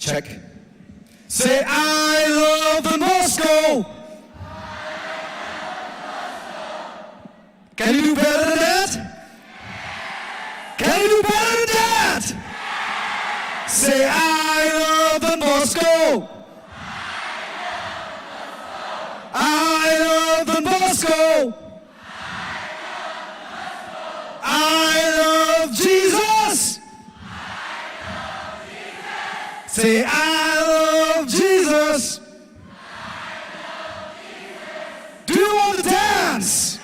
Check. Say, I love the Moscow. Can you do better than that? Can you do better than that? Say, I love the Moscow. I love the Moscow. I love Jesus. Say, I love Jesus. Do you want to dance?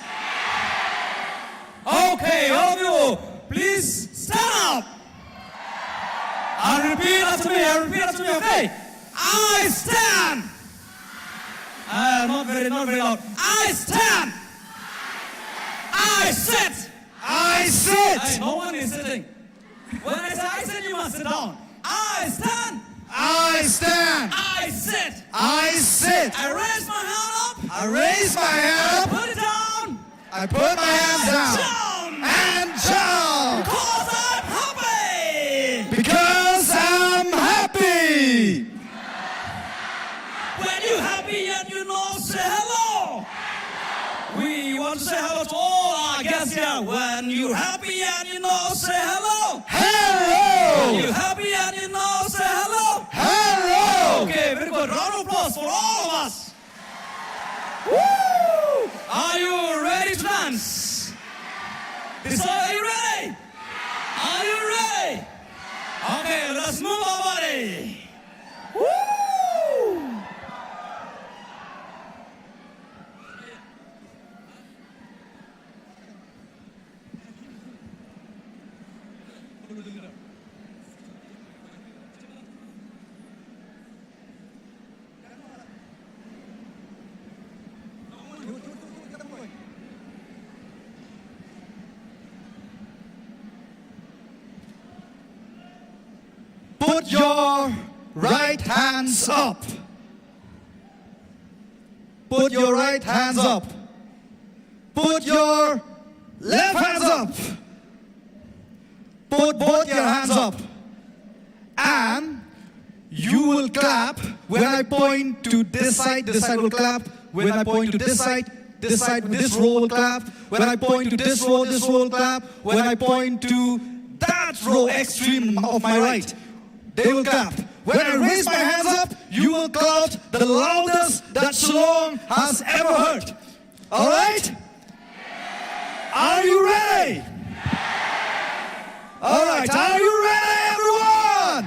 Okay, all of you, please stand up. And repeat after me, okay? I stand. Not very loud. I stand. I sit. I sit. Hey, no one is sitting. When I say I sit, you must sit down. I stand. I stand. I sit. I sit. I raise my hand up. I raise my hand up. Put it down. I put my hands down. Jump. And jump. Because I'm happy. Because I'm happy. When you're happy and you know, say hello. We want to say hello to all our guests here. When you're happy and you know, say hello. Hello. When you're happy and you know, say hello. Hello. Okay, very good. Round of applause for all of us. Woo! Are you ready to dance? Are you ready? Are you ready? Okay, let's move our body. Woo! Put your right hands up. Put your right hands up. Put your left hands up. Put both your hands up. And you will clap when I point to this side will clap. When I point to this side this row will clap. When I point to this row will clap. When I point to that row extreme of my right, they will clap. When I raise my hands up, you will clap the loudest that Shillong has ever heard. All right? Are you ready? All right, are you ready, everyone?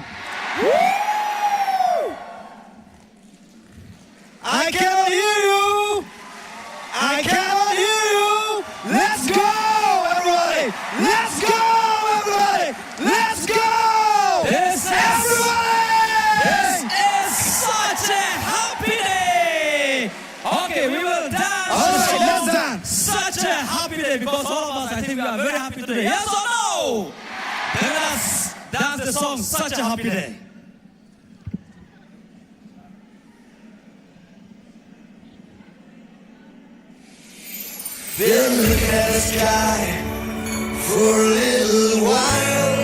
Woo! I cannot hear you. I cannot hear you. Let's go, everybody. Let's go, everybody. Let's go. This is such a happy day. Okay, we will dance. All right, the let's song. dance. Such a happy day because all of us, I think we are very happy today. Yes or no? Then let's dance the song. Such a happy day. Been looking at the sky for a little while.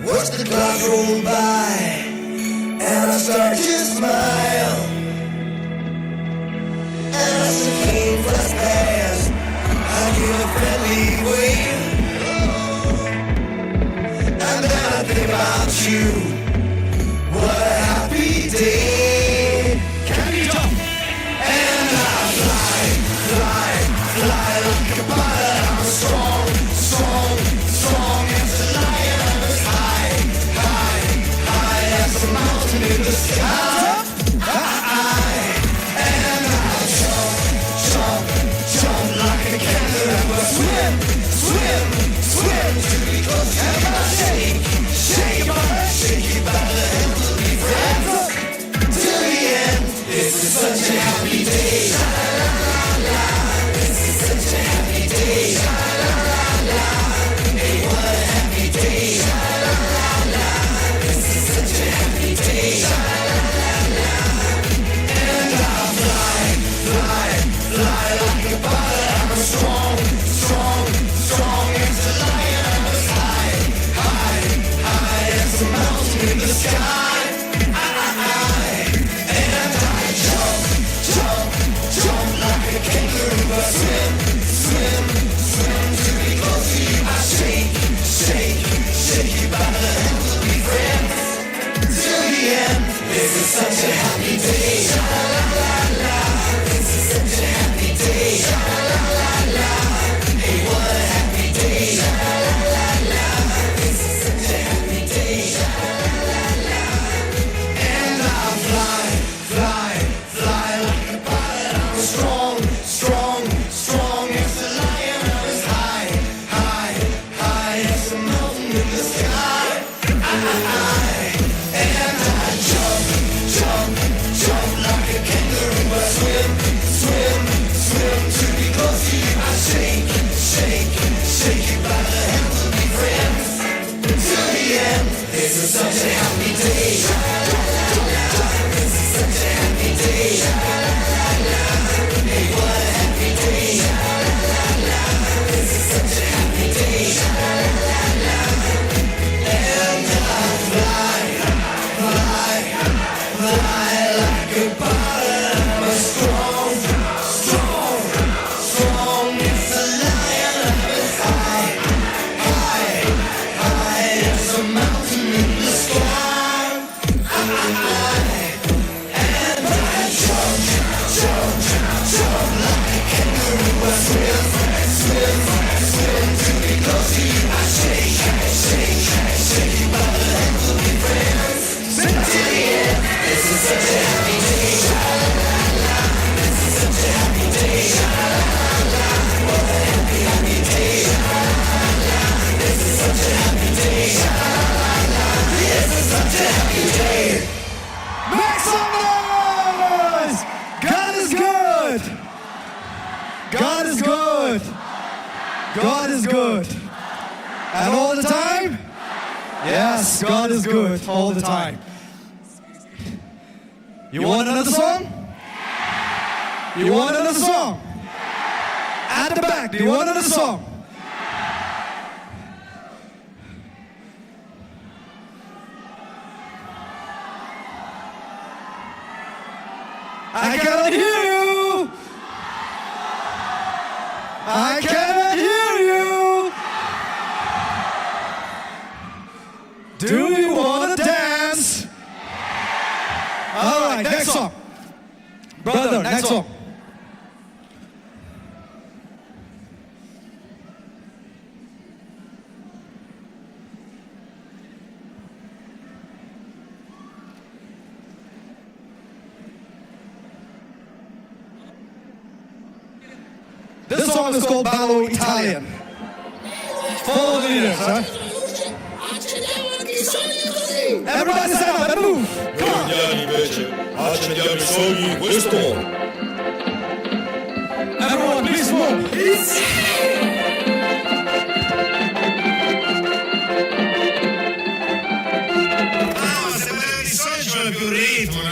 Watch the clock roll by, and I start to smile. And as the plane flies past, I give a friendly wave. And then I think about you. What a happy day. Can you jump? And I fly like a butterfly. I'm strong, as a lion. I'm as high as a mountain in the sky. And I jump like a kangaroo. I swim to be close. And I shake your body, and we'll be friends till the end. This is such a happy day. This is such a happy day. Hey, what a happy day. This is such a happy day. And I fly like a butterfly. I'm strong as a lion. I'm as high as a mountain. about it. I'm strong, strong, strong. It's a lion. It's high, high, high as a mountain in the sky. And I jump, jump, jump like a kangaroo. I swim, swim, swim to be close to you. I shake, shake, shake, but the end will be friends. Till the end, this is such a happy day. Sha-la-la-la, this is such a happy day. Sha-la-la-la, what a happy, happy day. Sha-la-la-la, this is such a happy day. Sha-la-la-la, this is such a happy day. Make some noise! God is good! God is good! God is good! And all the time? Yes, God is good all the time. You want another song? You want another song? At the back, do you want another song? I cannot hear you! I cannot hear you! Do you want to dance? All right, next song. Brother, next song. This song is called Ballo Italian. Follow the leaders, huh? Everybody stand up and move. Come on. Invece accendiamo i sogni in questo modo. Everyone, please move. Ah, se parliamo di sogni ci vuole più ritmo, no?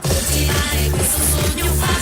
Coltivare questo sogno fa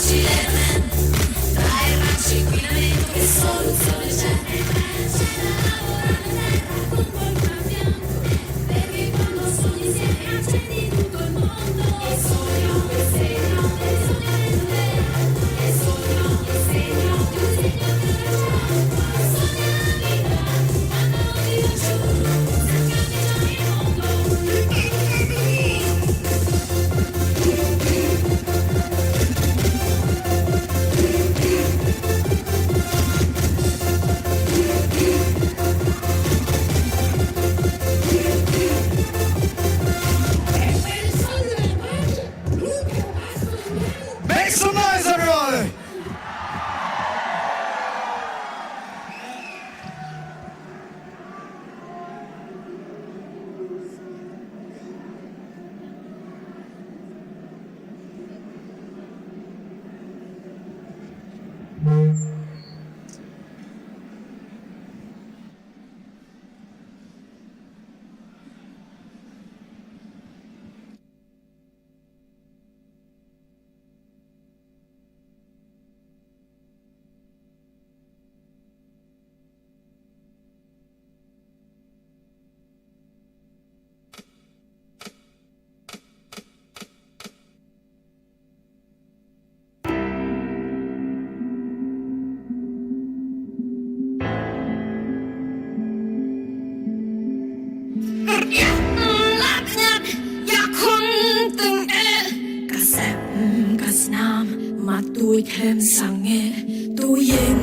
mặt tôi thêm sáng nghe tôi yên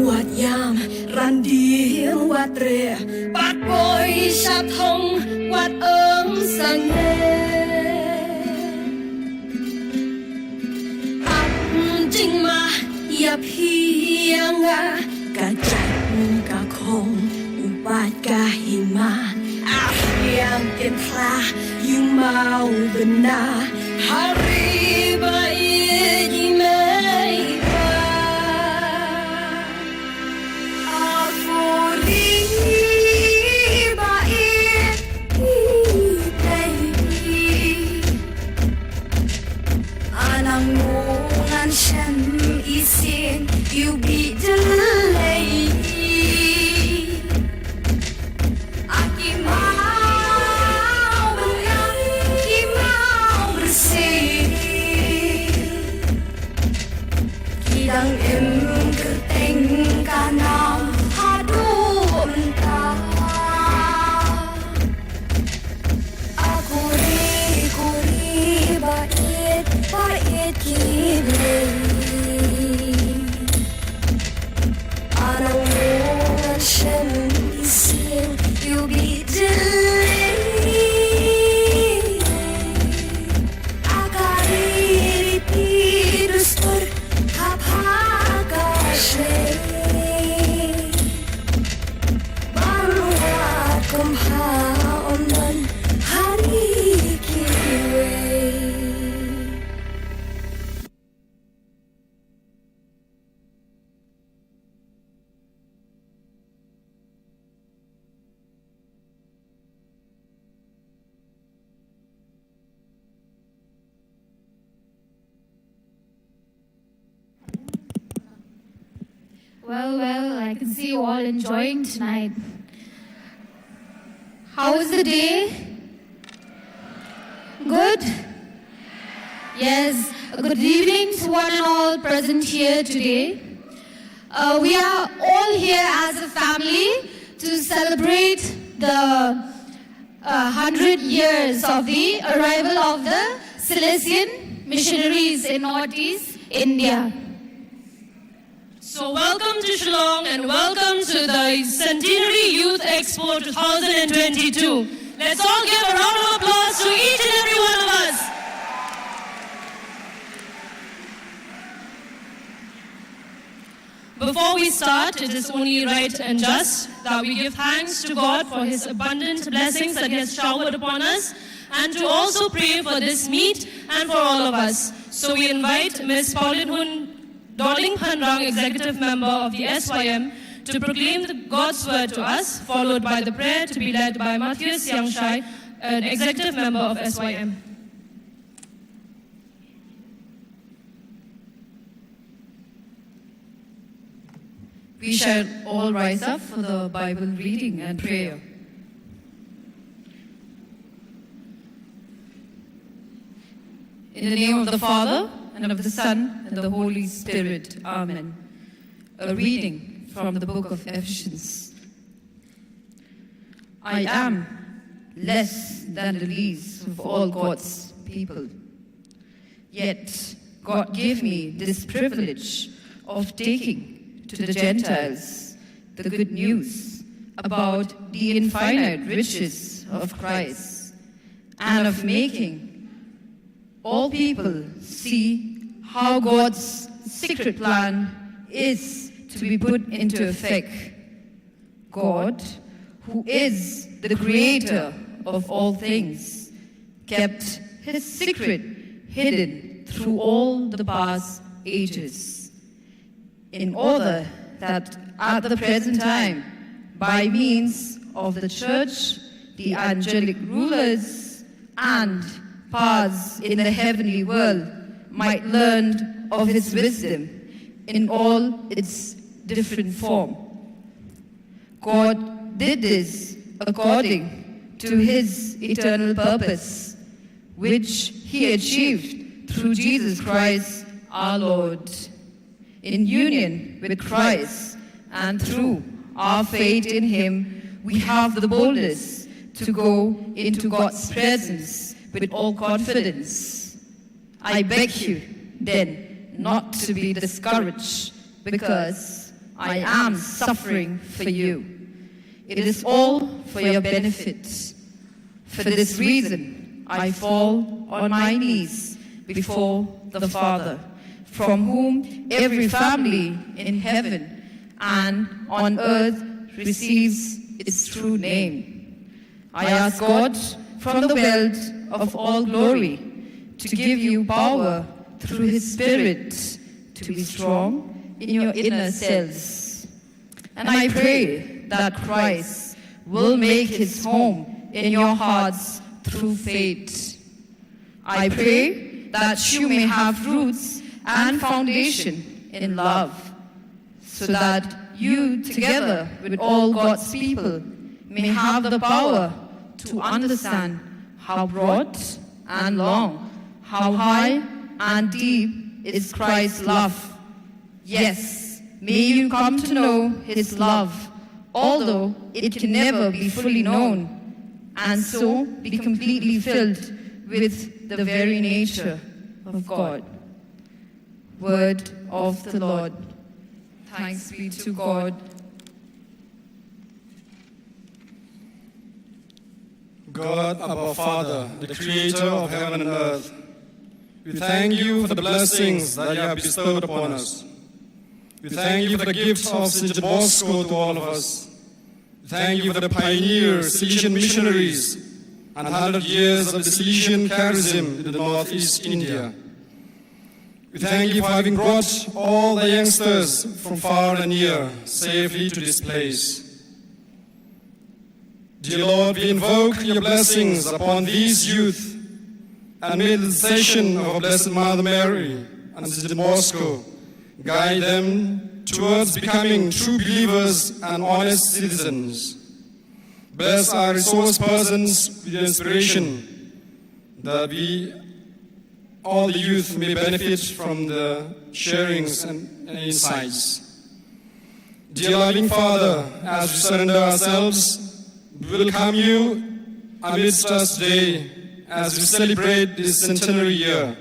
quạt yam ran đi quạt rè bát bôi sát thông quạt ấm sáng nghe chính mà ya pianga cả chặt cả không upat cả hima yang kentra yung mau bena hari baik imei pa aku ri baik baby anang ngan shan isin you be delay đang em cứ tình cả năm hát đuổi ta aku ri bait kibli anang ngan shan isin you be delay akari pidus por Well, I can see you all enjoying tonight. How was the day? Good? Yes, a good evening to one and all present here today. We are all here as a family to celebrate the 100 years of the arrival of the Salesian missionaries in Northeast India. So welcome to Shillong and welcome to the Centenary Youth Expo 2022. Let's all give a round of applause to each and every one of us. Before we start, it is only right and just that we give thanks to God for His abundant blessings that He has showered upon us, and to also pray for this meet and for all of us. So we invite Ms. Pauline Hun Dorling Phanrang, Executive Member of the SYM, to proclaim God's Word to us, followed by the prayer to be led by Matthias Yangshai, an Executive Member of SYM. We shall all rise up for the Bible reading and prayer. In the name of the Father, and of the Son, and the Holy Spirit. Amen. A reading from the book of Ephesians. I am less than the least of all God's people. Yet God gave me this privilege of taking to the Gentiles the good news about the infinite riches of Christ, and of making all people see how God's secret plan is to be put into effect. God, who is the creator of all things, kept His secret hidden through all the past ages, in order that at the present time, by means of the church, the angelic rulers and powers in the heavenly world might learn of His wisdom in all its different form. God did this according to His eternal purpose, which He achieved through Jesus Christ our Lord. In union with Christ and through our faith in Him, we have the boldness to go into God's presence with all confidence. I beg you, then, not to be discouraged, because I am suffering for you. It is all for your benefit. For this reason, I fall on my knees before the Father, from whom every family in heaven and on earth receives its true name. I ask God from the wealth of all glory to give you power through His Spirit to be strong in your inner selves. And I pray that Christ will make His home in your hearts through faith. I pray that you may have roots and foundation in love, so that you, together with all God's people, may have the power to understand how broad and long, how high and deep is Christ's love. Yes, may you come to know His love, although it can never be fully known, and so be completely filled with the very nature of God. Word of the Lord. Thanks be to God. God, our Father, the Creator of heaven and earth, we thank you for the blessings that you have bestowed upon us. We thank you for the gift of St. John Bosco to all of us. We thank you for the pioneer Salesian missionaries and 100 years of the Salesian charism in the northeast India. We thank you for having brought all the youngsters from far and near safely to this place. Dear Lord, we invoke your blessings upon these youth, and may the intercession of our Blessed Mother Mary and St. Bosco guide them towards becoming true believers and honest citizens. Bless our resource persons with inspiration, that we, all the youth, may benefit from the sharings and insights. Dear loving Father, as we surrender ourselves, we welcome you amidst us today as we celebrate this centenary year.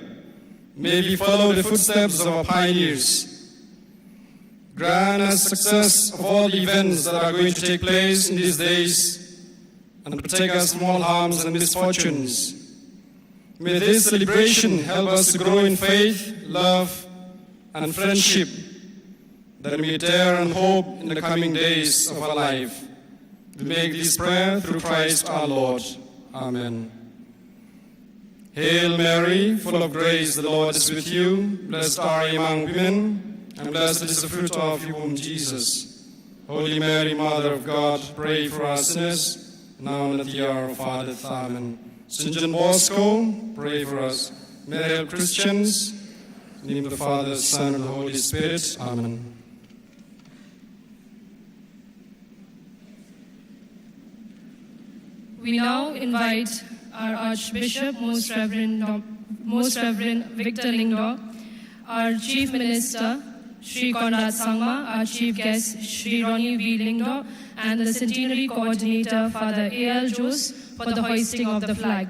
May we follow the footsteps of our pioneers. Grant us success of all the events that are going to take place in these days, and protect us from all harms and misfortunes. May this celebration help us to grow in faith, love, and friendship, that we may dare and hope in the coming days of our life. We make this prayer through Christ our Lord. Amen. Hail Mary, full of grace, the Lord is with you. Blessed are you among women, and blessed is the fruit of your womb, Jesus. Holy Mary, Mother of God, pray for us sinners, now and at the hour of our death. Amen. St. John Bosco, pray for us. May they help Christians. In the name of the Father, Son, and the Holy Spirit. Amen. We now invite our Archbishop, Most Reverend Victor Lingdo, our Chief Minister, Sri Conrad Sangma, our Chief Guest, Sri Ronnie V. Lingdo, and the Centenary Coordinator, Father A.L. Jose, for the hoisting of the flag.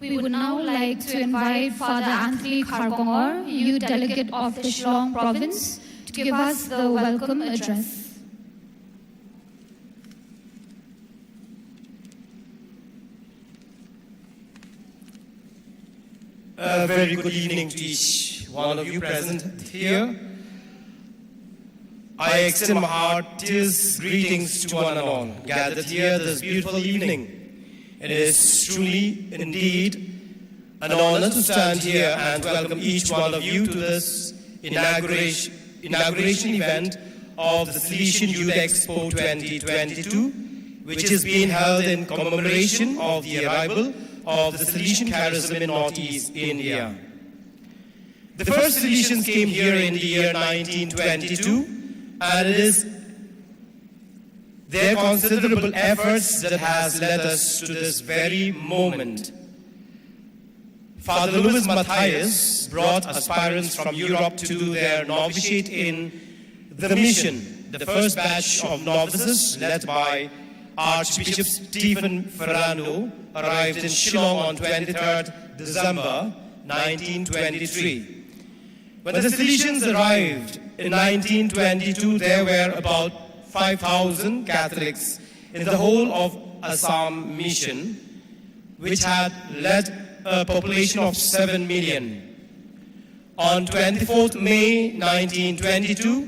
We would now like to invite Father Anthony Kharkongor, Youth Delegate of the Shillong Province, to give us the welcome address. A very good evening to each one of you present here. I extend my heartiest greetings to one and all gathered here this beautiful evening. It is truly, indeed, an honor to stand here and welcome each one of you to this inauguration event of the Salesian Youth Expo 2022, which is being held in commemoration of the arrival of the Salesian charism in Northeast India. The first Salesians came here in the year 1922, and it is their considerable efforts that has led us to this very moment. Father Louis Matthias brought aspirants from Europe to do their novitiate in the mission. The first batch of novices, led by Archbishop Stephen Ferrando, arrived in Shillong on 23rd December 1923. When the Salesians arrived in 1922, there were about 5,000 Catholics in the whole of Assam mission, which had led a population of 7 million. On 24th May 1922,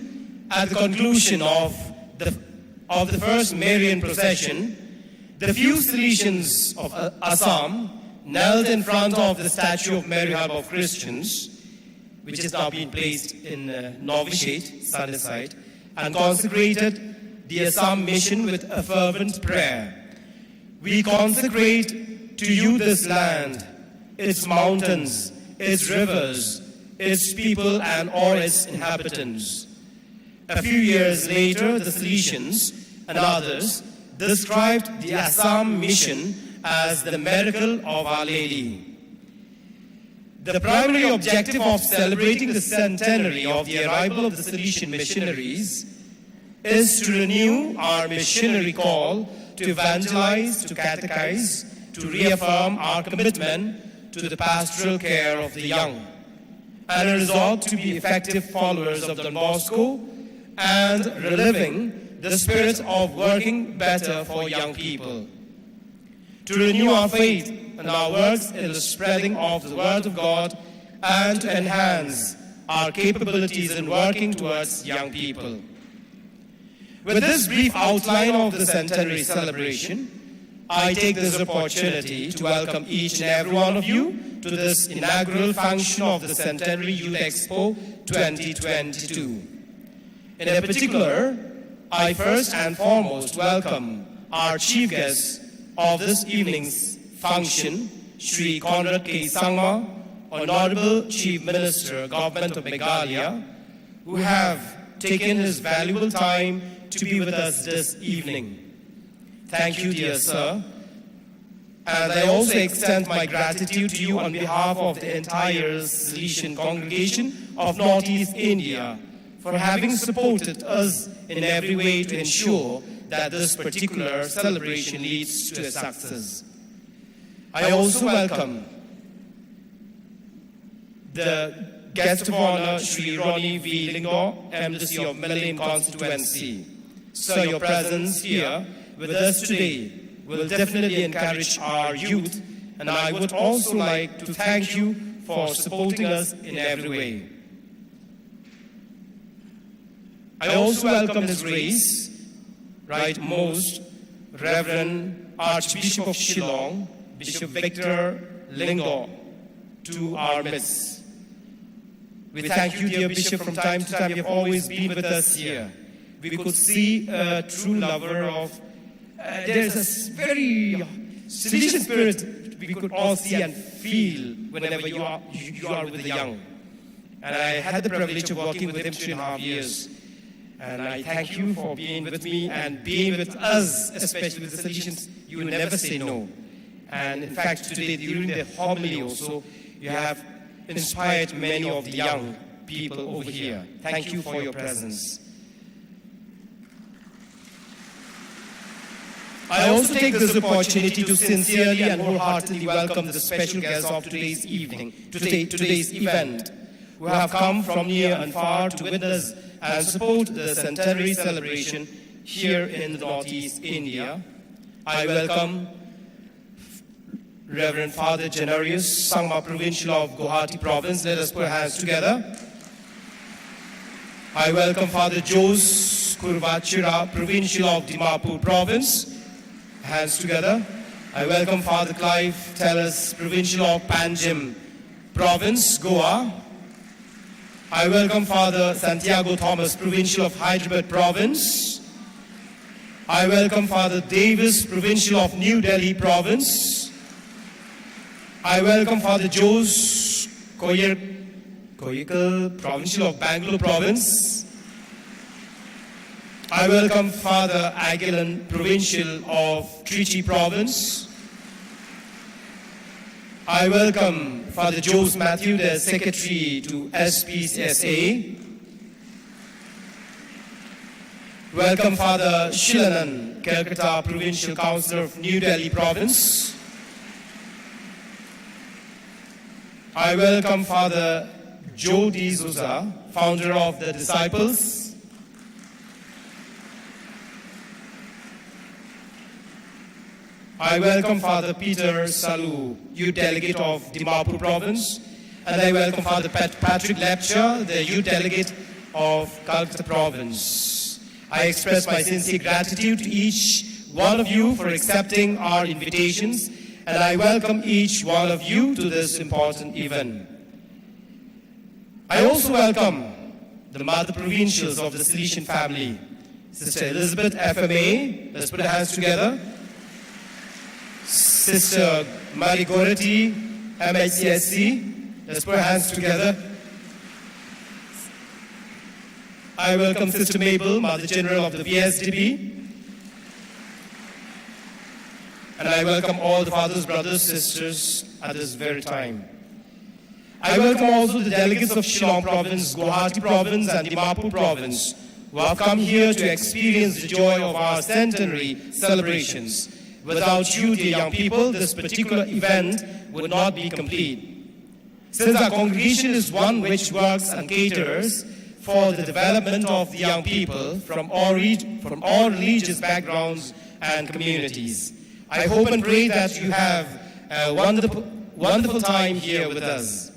at the conclusion of the first Marian procession, the few Salesians of Assam knelt in front of the statue of Mary Help of Christians, which is now being placed in novitiate, Sunday side, and consecrated the Assam mission with a fervent prayer. We consecrate to you this land, its mountains, its rivers, its people, and all its inhabitants. A few years later, the Salesians and others described the Assam mission as the miracle of Our Lady. The primary objective of celebrating the centenary of the arrival of the Salesian missionaries is to renew our missionary call to evangelize, to catechize, to reaffirm our commitment to the pastoral care of the young, and a resolve to be effective followers of Don Bosco and reliving the spirit of working better for young people. To renew our faith and our works in the spreading of the Word of God, and to enhance our capabilities in working towards young people. With this brief outline of the centenary celebration, I take this opportunity to welcome each and every one of you to this inaugural function of the Centenary Youth Expo 2022. In particular, I first and foremost welcome our chief guest of this evening's function, Sri Conrad K. Sangma, Honorable Chief Minister, Government of Meghalaya, who have taken his valuable time to be with us this evening. Thank you, dear sir. And I also extend my gratitude to you on behalf of the entire Salesian congregation of Northeast India for having supported us in every way to ensure that this particular celebration leads to a success. I also welcome the guest of honor, Sri Ronnie V. Lingo, Embassy of Malayan Constituency. Sir, your presence here with us today will definitely encourage our youth, and I would also like to thank you for supporting us in every way. I also welcome His Grace, Right Most Reverend Archbishop of Shillong, Bishop Victor Lingo, to our midst. We thank you, dear Bishop, from time to time. You have always been with us here. We could see a true lover of, there's a very Salesian spirit we could all see and feel whenever you are with the young. And I had the privilege of working with him 3.5 years. And I thank you for being with me and being with us, especially with the Salesians. You will never say no. And in fact, today, during the homily also, you have inspired many of the young people over here. Thank you for your presence. I also take this opportunity to sincerely and wholeheartedly welcome the special guests of today's event, who have come from near and far to witness and support the centenary celebration here in Northeast India. I welcome Reverend Father Janarius Sangma, Provincial of Guwahati Province. Let us put hands together. I welcome Father Jose Kurvachira, Provincial of Dimapur Province. Hands together. I welcome Father Clive Tellis, Provincial of Panjim Province, Goa. I welcome Father Santiago Thomas, Provincial of Hyderabad Province. I welcome Father Davis, Provincial of New Delhi Province. I welcome Father Jose Koyekal, Provincial of Bangalore Province. I welcome Father Aguilan, Provincial of Trichy Province. I welcome Father Jose Matthew, the Secretary to SPCSA. Welcome Father Shilanan, Calcutta Provincial Councillor of New Delhi Province. I welcome Father Joe D'Souza, founder of the Disciples. I welcome Father Peter Salu, Youth Delegate of Dimapur Province, and I welcome Father Patrick Lepcha, the Youth Delegate of Calcutta Province. I express my sincere gratitude to each one of you for accepting our invitations, and I welcome each one of you to this important event. I also welcome the Mother Provincials of the Salesian family, Sister Elizabeth FMA, let's put our hands together. Sister Marie Goretti, MHCSC, let's put our hands together. I welcome Sister Mabel, Mother General of the VSDB. And I welcome all the fathers, brothers, sisters at this very time. I welcome also the delegates of Shillong Province, Guwahati Province, and Dimapur Province who have come here to experience the joy of our centenary celebrations. Without you, dear young people, this particular event would not be complete. Since our congregation is one which works and caters for the development of the young people from all religious backgrounds and communities, I hope and pray that you have a wonderful time here with us.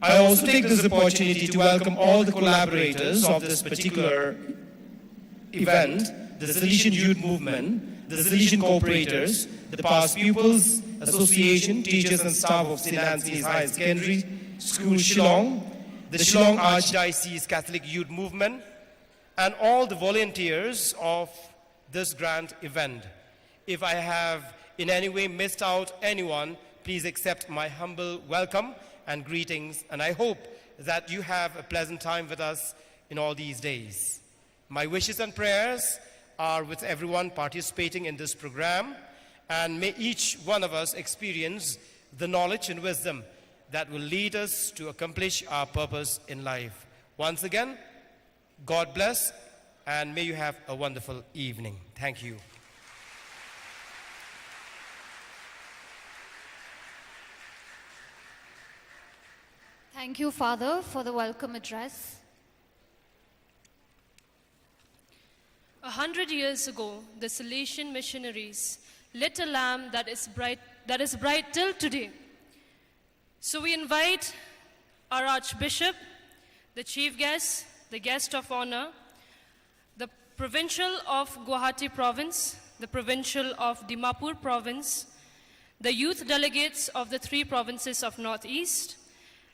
I also take this opportunity to welcome all the collaborators of this particular event, the Salesian Youth Movement, the Salesian Cooperators, the Past Pupils Association, teachers and staff of St. Anthony's High Secondary School, Shillong, the Shillong Archdiocese Catholic Youth Movement, and all the volunteers of this grand event. If I have in any way missed out anyone, please accept my humble welcome and greetings, and I hope that you have a pleasant time with us in all these days. My wishes and prayers are with everyone participating in this program, and may each one of us experience the knowledge and wisdom that will lead us to accomplish our purpose in life. Once again, God bless, and may you have a wonderful evening. Thank you. Thank you, Father, for the welcome address. 100 years ago, the Salesian missionaries lit a lamp that is bright till today. So we invite our Archbishop, the Chief Guest, the Guest of Honor, the Provincial of Guwahati Province, the Provincial of Dimapur Province, the youth delegates of the 3 provinces of Northeast,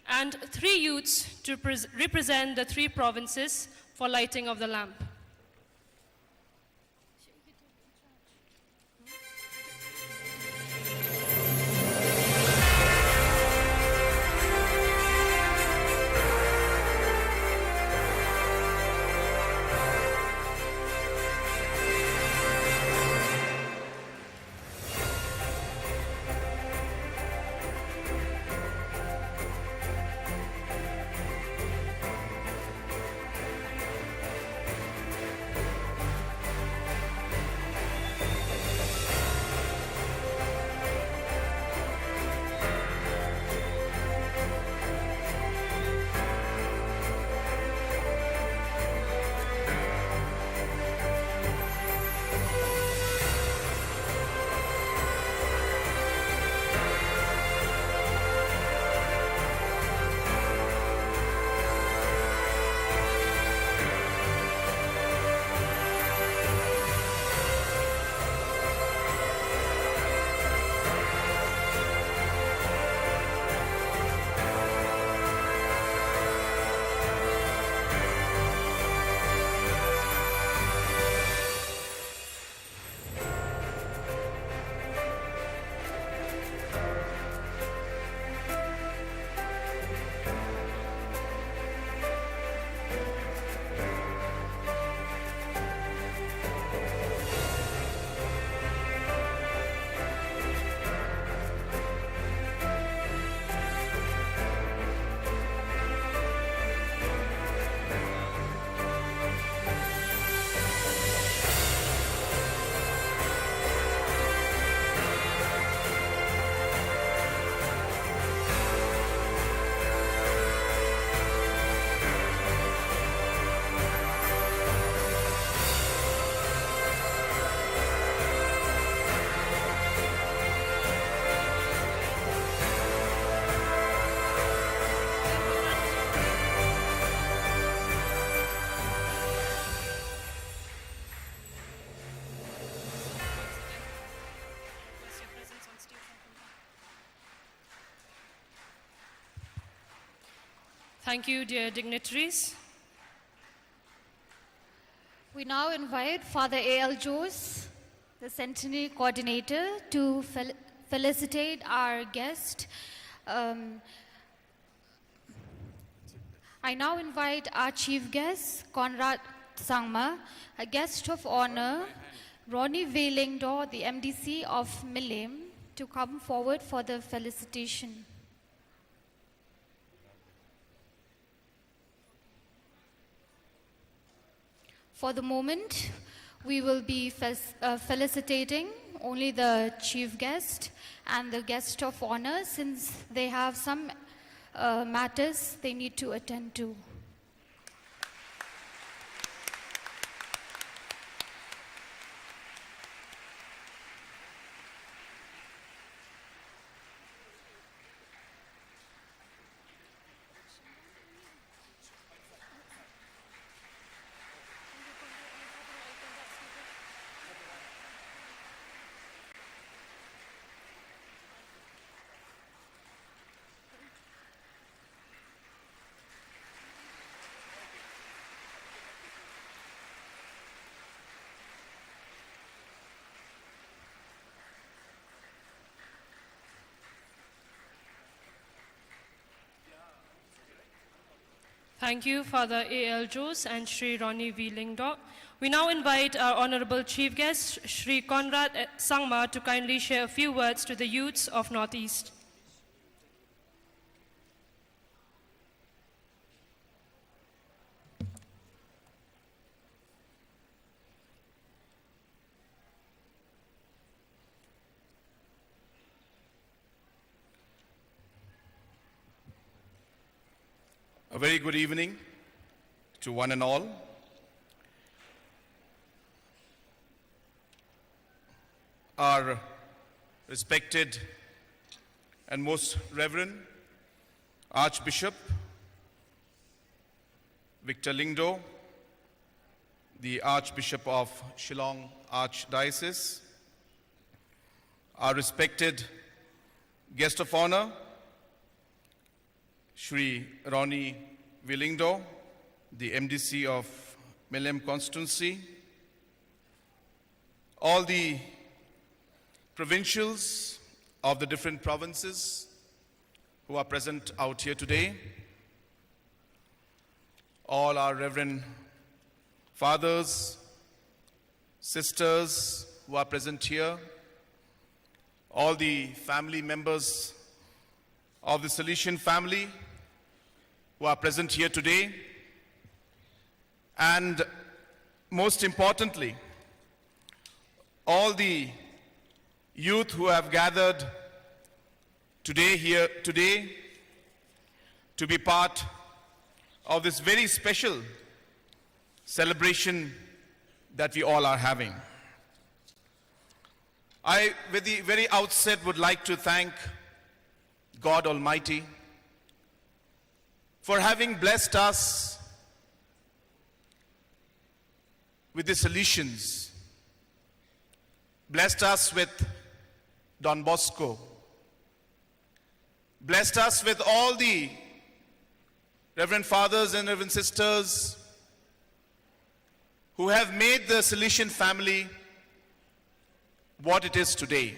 and 3 youths to represent the 3 provinces for lighting of the lamp. Thank you, dear dignitaries. We now invite Father A.L. Jose, the Centenary Coordinator, to felicitate our guest. I now invite our chief guest, Conrad Sangma, a guest of honor, Ronnie Velingdor, the MDC of Milim, to come forward for the felicitation. For the moment, we will be felicitating only the chief guest and the guest of honor, since they have some matters they need to attend to. Thank you, Father A.L. Jose and Sri Ronnie Velingdor. We now invite our Honorable Chief Guest, Sri Conrad Sangma, to kindly share a few words to the youths of Northeast. A very good evening to one and all. Our respected and most reverend Archbishop Victor Lyngdoh, the Archbishop of Shillong Archdiocese, our respected guest of honor, Sri Ronnie Velingdor, the MDC of Milim constituency, all the provincials of the different provinces who are present out here today, all our reverend fathers, sisters who are present here, all the family members of the Salesian family who are present here today, and most importantly, all the youth who have gathered today to be part of this very special celebration that we all are having. I, with the very outset, would like to thank God Almighty for having blessed us with the Salesians, blessed us with Don Bosco, blessed us with all the Reverend Fathers and Reverend Sisters who have made the Salesian family what it is today.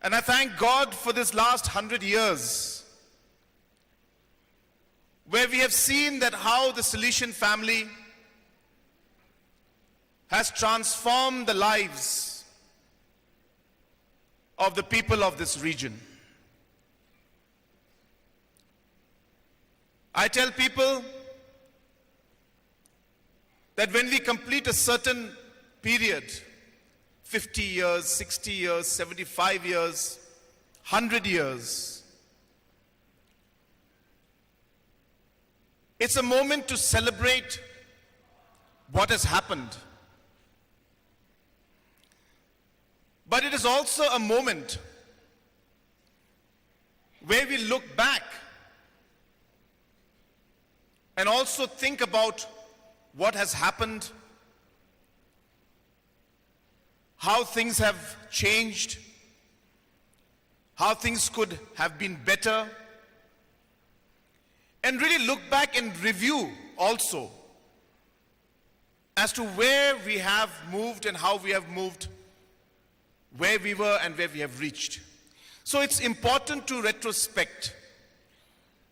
And I thank God for this last 100 years where we have seen that how the Salesian family has transformed the lives of the people of this region. I tell people that when we complete a certain period, 50 years, 60 years, 75 years, 100 years, it's a moment to celebrate what has happened. But it is also a moment where we look back and also think about what has happened, how things have changed, how things could have been better, and really look back and review also as to where we have moved and how we have moved, where we were and where we have reached. So it's important to retrospect.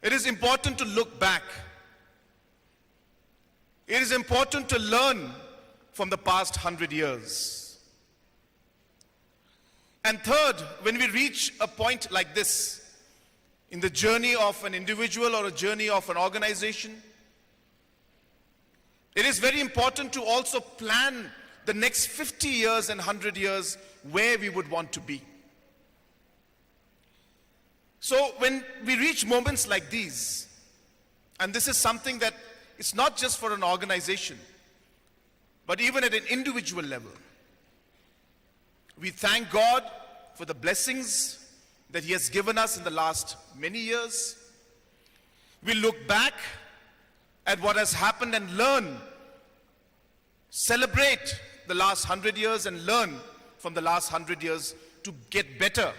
It is important to look back. It is important to learn from the past 100 years. And third, when we reach a point like this in the journey of an individual or a journey of an organization, it is very important to also plan the next 50 years and 100 years where we would want to be. So when we reach moments like these, and this is something that it's not just for an organization, but even at an individual level, we thank God for the blessings that He has given us in the last many years. We look back at what has happened and learn, celebrate the last 100 years and learn from the last 100 years to get better.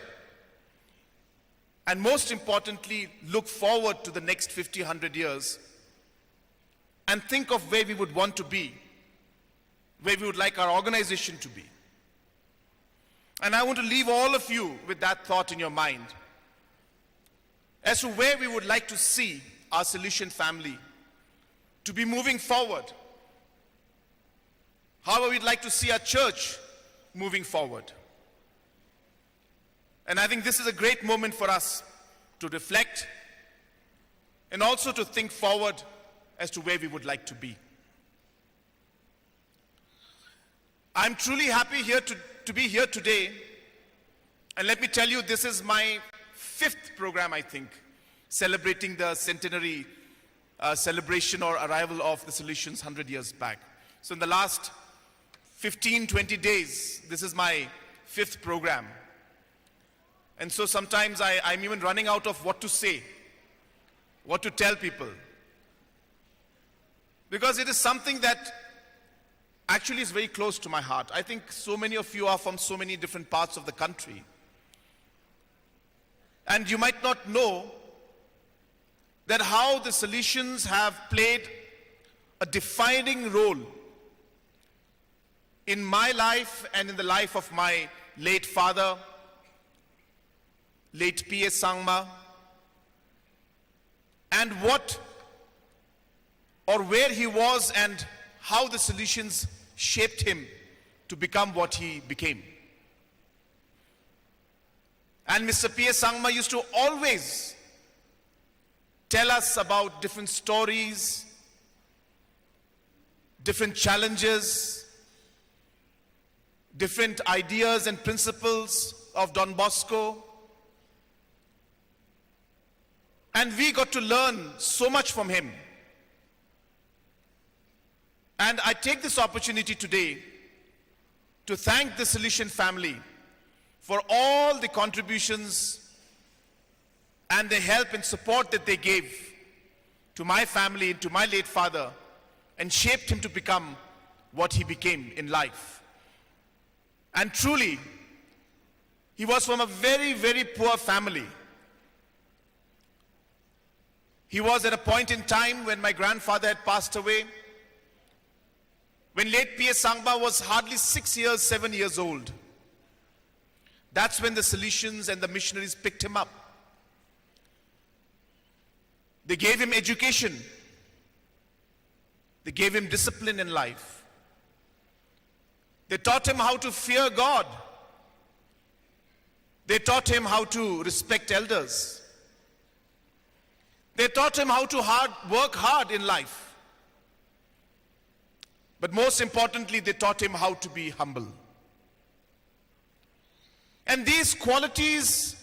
And most importantly, look forward to the next 50, 100 years and think of where we would want to be, where we would like our organization to be. And I want to leave all of you with that thought in your mind as to where we would like to see our Solution family to be moving forward. How we'd like to see our church moving forward. And I think this is a great moment for us to reflect and also to think forward as to where we would like to be. I'm truly happy to be here today. And let me tell you, this is my 5th program, I think, celebrating the centenary celebration or arrival of the Solutions 100 years back. So in the last 15, 20 days, this is my 5th program. And so sometimes I'm even running out of what to say, what to tell people. Because it is something that actually is very close to my heart. I think so many of you are from so many different parts of the country. And you might not know that how the Solutions have played a defining role in my life and in the life of my late father, late P.S. Sangma, and what or where he was and how the Solutions shaped him to become what he became. And Mr. P.S. Sangma used to always tell us about different stories, different challenges, different ideas and principles of Don Bosco. And we got to learn so much from him. And I take this opportunity today to thank the Solution family for all the contributions and the help and support that they gave to my family, to my late father, and shaped him to become what he became in life. And truly, he was from a very, very poor family. He was at a point in time when my grandfather had passed away, when late P.S. Sangma was hardly 6 years, 7 years old. That's when the Solutions and the missionaries picked him up. They gave him education. They gave him discipline in life. They taught him how to fear God. They taught him how to respect elders. They taught him how to work hard in life. But most importantly, they taught him how to be humble. And these qualities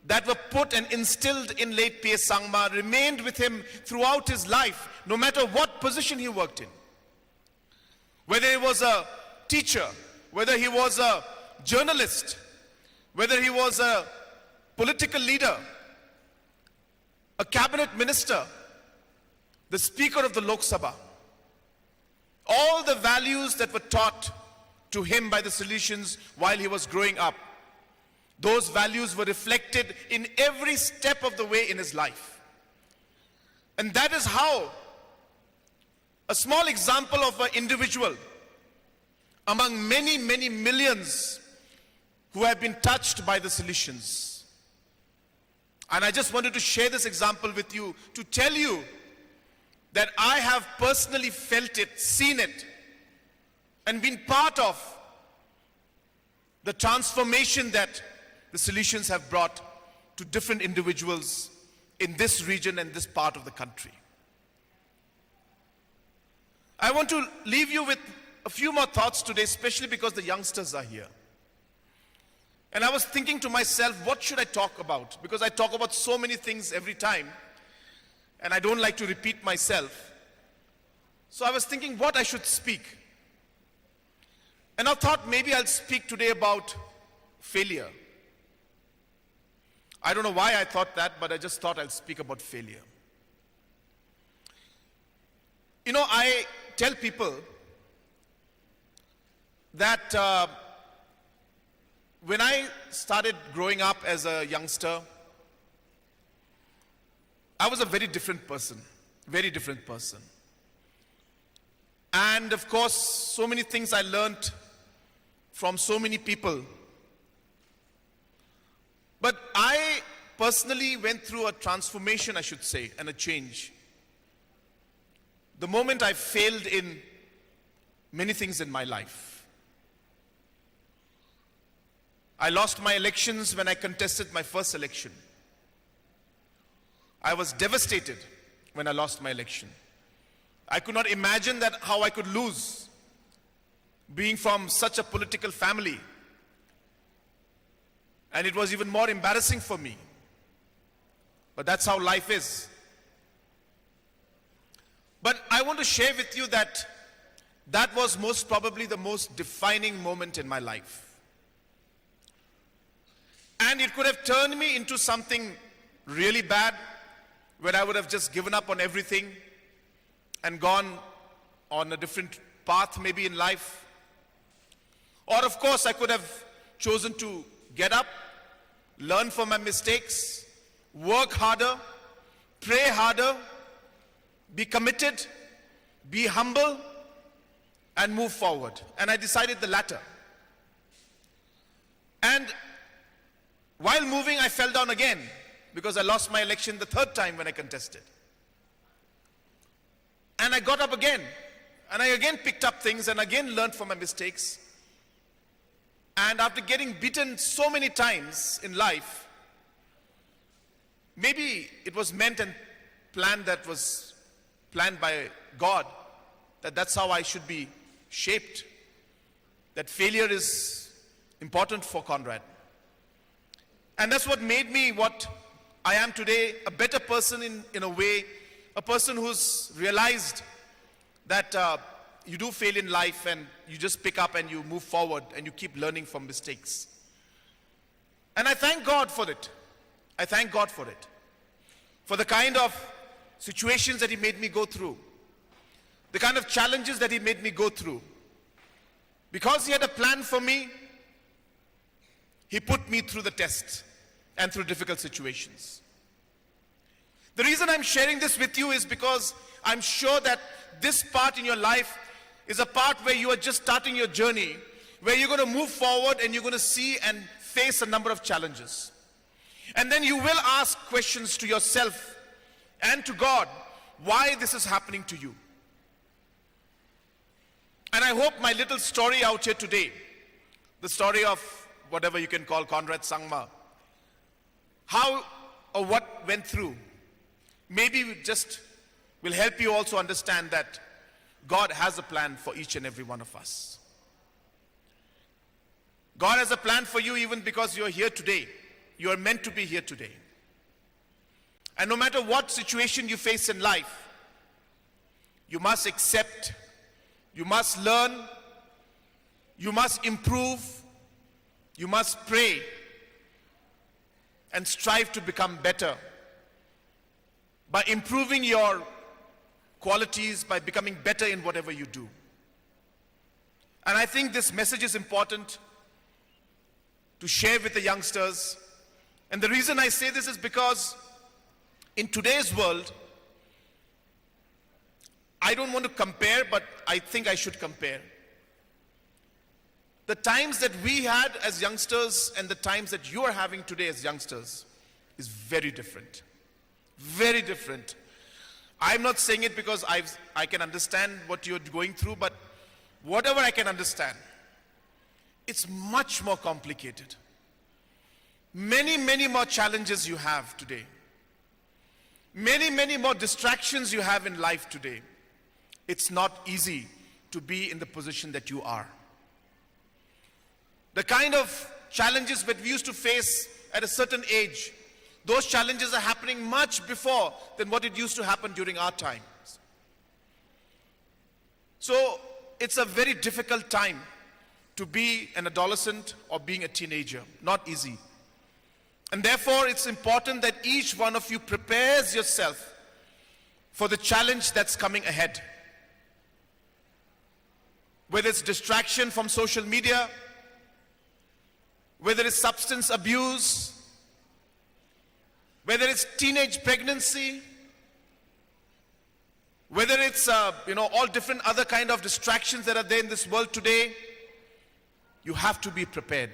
that were put and instilled in late P.S. Sangma remained with him throughout his life, no matter what position he worked in. Whether he was a teacher, whether he was a journalist, whether he was a political leader, a cabinet minister, the speaker of the Lok Sabha, all the values that were taught to him by the Solutions while he was growing up, those values were reflected in every step of the way in his life. And that is how a small example of an individual among many, many millions who have been touched by the Salesians. And I just wanted to share this example with you to tell you that I have personally felt it, seen it, and been part of the transformation that the Salesians have brought to different individuals in this region and this part of the country. I want to leave you with a few more thoughts today, especially because the youngsters are here. And I was thinking to myself, what should I talk about? Because I talk about so many things every time, and I don't like to repeat myself. So I was thinking what I should speak. And I thought maybe I'll speak today about failure. I don't know why I thought that, but I just thought I'll speak about failure. You know, I tell people that when I started growing up as a youngster, I was a very different person, very different person. And of course, so many things I learned from so many people. But I personally went through a transformation, I should say, and a change. The moment I failed in many things in my life. I lost my elections when I contested my first election. I was devastated when I lost my election. I could not imagine that how I could lose, being from such a political family. And it was even more embarrassing for me. But that's how life is. But I want to share with you that that was most probably the most defining moment in my life. And it could have turned me into something really bad, where I would have just given up on everything and gone on a different path maybe in life. Or of course I could have chosen to get up, learn from my mistakes, work harder, pray harder, be committed, be humble, and move forward. And I decided the latter. And while moving, I fell down again because I lost my election the third time when I contested. And I got up again. And I again picked up things and again learned from my mistakes. And after getting beaten so many times in life, maybe it was meant and planned, that was planned by God, that that's how I should be shaped. That failure is important for Conrad. And that's what made me what I am today, a better person in a way, a person who's realized that you do fail in life and you just pick up and you move forward and you keep learning from mistakes. And I thank God for it. I thank God for it. For the kind of situations that He made me go through. The kind of challenges that He made me go through. Because He had a plan for me, He put me through the test and through difficult situations. The reason I'm sharing this with you is because I'm sure that this part in your life is a part where you are just starting your journey, where you're going to move forward and you're going to see and face a number of challenges. And then you will ask questions to yourself and to God, why this is happening to you. And I hope my little story out here today, the story of whatever you can call Conrad Sangma, how or what went through, maybe we just will help you also understand that God has a plan for each and every one of us. God has a plan for you even because you're here today. You are meant to be here today. And no matter what situation you face in life, you must accept, you must learn, you must improve, you must pray and strive to become better by improving your qualities, by becoming better in whatever you do. And I think this message is important to share with the youngsters. And the reason I say this is because in today's world, I don't want to compare, but I think I should compare. The times that we had as youngsters and the times that you are having today as youngsters is very different. Very different. I'm not saying it because I can understand what you're going through, but whatever I can understand, it's much more complicated. Many, many more challenges you have today. Many, many more distractions you have in life today. It's not easy to be in the position that you are. The kind of challenges that we used to face at a certain age, those challenges are happening much before than what it used to happen during our times. So it's a very difficult time to be an adolescent or being a teenager. Not easy. And therefore it's important that each one of you prepares yourself for the challenge that's coming ahead. Whether it's distraction from social media, whether it's substance abuse, whether it's teenage pregnancy, whether it's all different other kind of distractions that are there in this world today, you have to be prepared.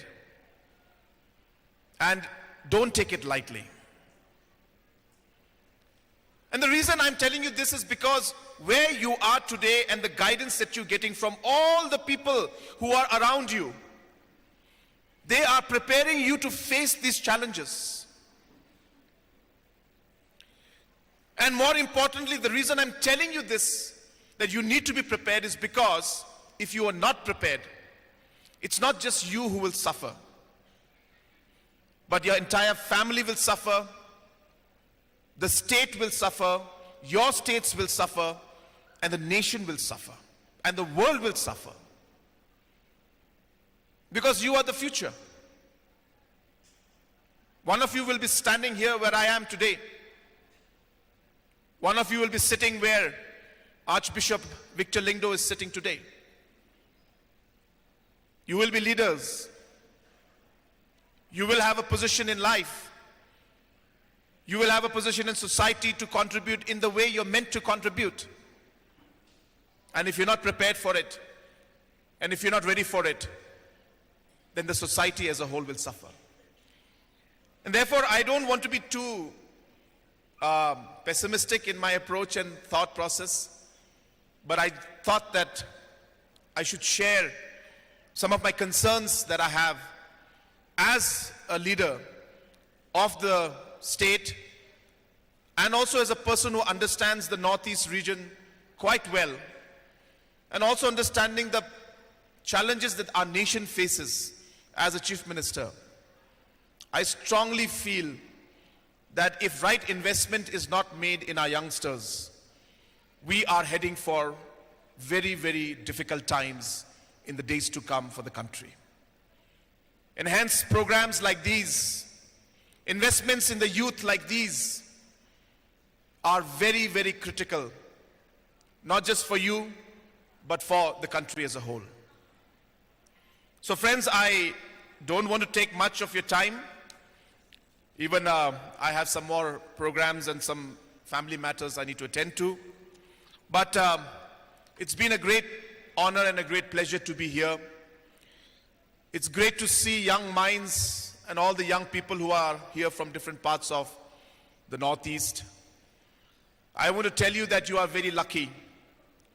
And don't take it lightly. And the reason I'm telling you this is because where you are today and the guidance that you're getting from all the people who are around you, they are preparing you to face these challenges. And more importantly, the reason I'm telling you this, that you need to be prepared, is because if you are not prepared, it's not just you who will suffer, but your entire family will suffer, the state will suffer, your states will suffer, and the nation will suffer, and the world will suffer. Because you are the future. One of you will be standing here where I am today. One of you will be sitting where Archbishop Victor Lingdo is sitting today. You will be leaders. You will have a position in life. You will have a position in society to contribute in the way you're meant to contribute. And if you're not prepared for it, and if you're not ready for it, then the society as a whole will suffer. And therefore, I don't want to be too pessimistic in my approach and thought process, but I thought that I should share some of my concerns that I have as a leader of the state, and also as a person who understands the Northeast region quite well, and also understanding the challenges that our nation faces as a chief minister. I strongly feel that if right investment is not made in our youngsters, we are heading for very, very difficult times in the days to come for the country. And hence, programs like these, investments in the youth like these, are very, very critical, not just for you, but for the country as a whole. So friends, I don't want to take much of your time. Even I have some more programs and some family matters I need to attend to. But it's been a great honor and a great pleasure to be here. It's great to see young minds and all the young people who are here from different parts of the Northeast. I want to tell you that you are very lucky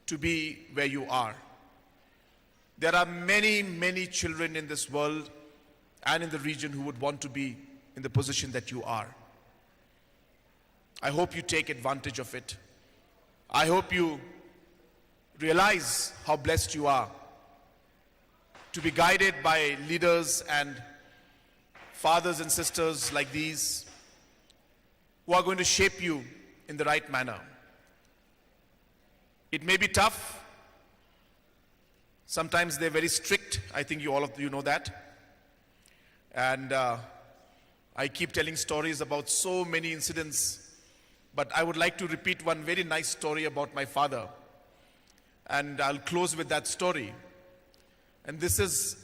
to be where you are. There are many, many children in this world and in the region who would want to be in the position that you are. I hope you take advantage of it. I hope you realize how blessed you are to be guided by leaders and fathers and sisters like these who are going to shape you in the right manner. It may be tough. Sometimes they're very strict. I think all of you know that. And I keep telling stories about so many incidents, but I would like to repeat one very nice story about my father. And I'll close with that story. And this is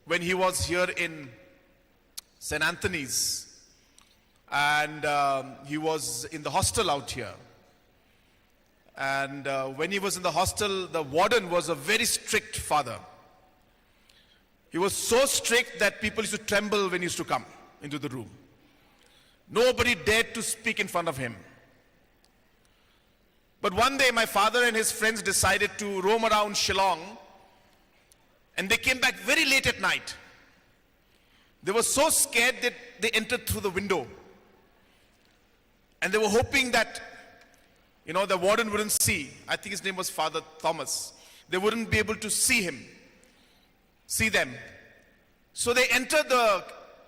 when he was here in St. Anthony's, and he was in the hostel out here. And when he was in the hostel, the warden was a very strict father. He was so strict that people used to tremble when he used to come into the room. Nobody dared to speak in front of him. But one day my father and his friends decided to roam around Shillong, and they came back very late at night. They were so scared that they entered through the window. And they were hoping that, the warden wouldn't see. I think his name was Father Thomas. They wouldn't be able to see them. So they entered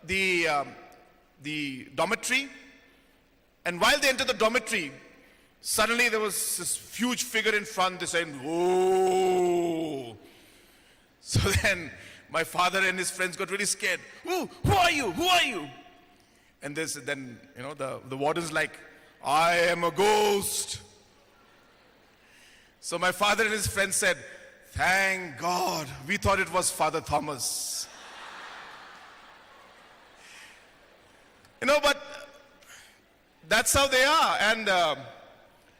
the dormitory. And while they entered the dormitory, suddenly there was this huge figure in front. They said, "Oh!" So then my father and his friends got really scared. Who are you? Who are you? And then the warden's like, "I am a ghost." So my father and his friends said, "Thank God, we thought it was Father Thomas." But that's how they are. And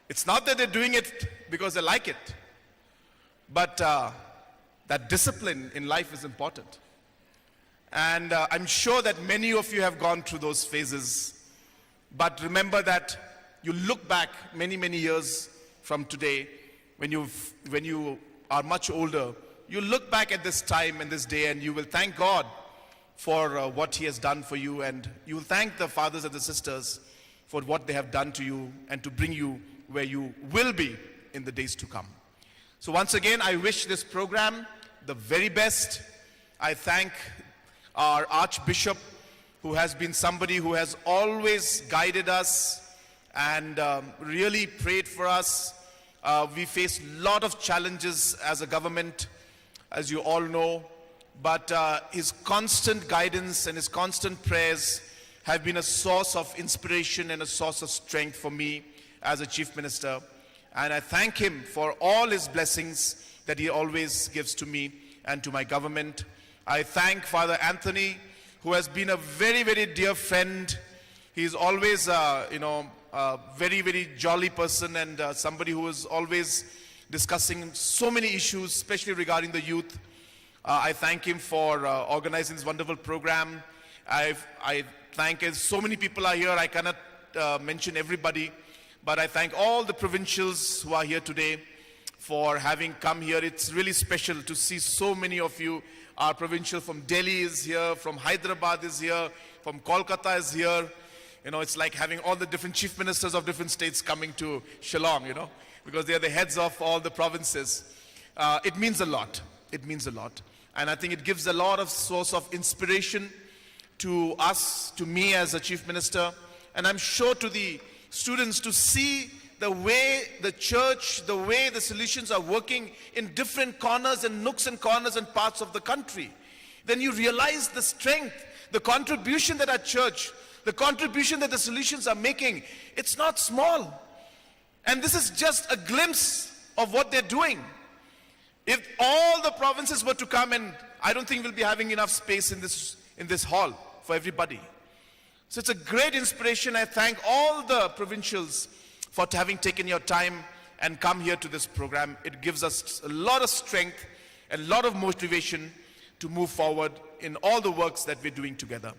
it's not that they're doing it because they like it, but that discipline in life is important. And I'm sure that many of you have gone through those phases. But remember that you look back many, many years from today, when you are much older, you look back at this time and this day, and you will thank God for what He has done for you, and you will thank the fathers and the sisters for what they have done to you and to bring you where you will be in the days to come. So once again, I wish this program the very best. I thank our Archbishop, who has been somebody who has always guided us and really prayed for us. We face a lot of challenges as a government, as you all know, but his constant guidance and his constant prayers have been a source of inspiration and a source of strength for me as a Chief Minister. And I thank him for all his blessings that he always gives to me and to my government. I thank Father Anthony, who has been a very, very dear friend. He's always, a very, very jolly person, and somebody who is always discussing so many issues, especially regarding the youth. I thank him for organizing this wonderful program. I thank, as so many people are here, I cannot mention everybody, but I thank all the provincials who are here today for having come here. It's really special to see so many of you. Our provincial from Delhi is here, from Hyderabad is here, from Kolkata is here. It's like having all the different chief ministers of different states coming to Shillong, because they are the heads of all the provinces. It means a lot. It means a lot. And I think it gives a lot of source of inspiration to us, to me as a chief minister, and I'm sure to the students, to see the way the church, the way the solutions are working in different corners and nooks and corners and parts of the country. Then you realize the strength, the contribution that our church, the contribution that the solutions are making. It's not small. And this is just a glimpse of what they're doing. If all the provinces were to come, and I don't think we'll be having enough space in this hall for everybody. So it's a great inspiration. I thank all the provincials for having taken your time and come here to this program. It gives us a lot of strength and a lot of motivation to move forward in all the works that we're doing together.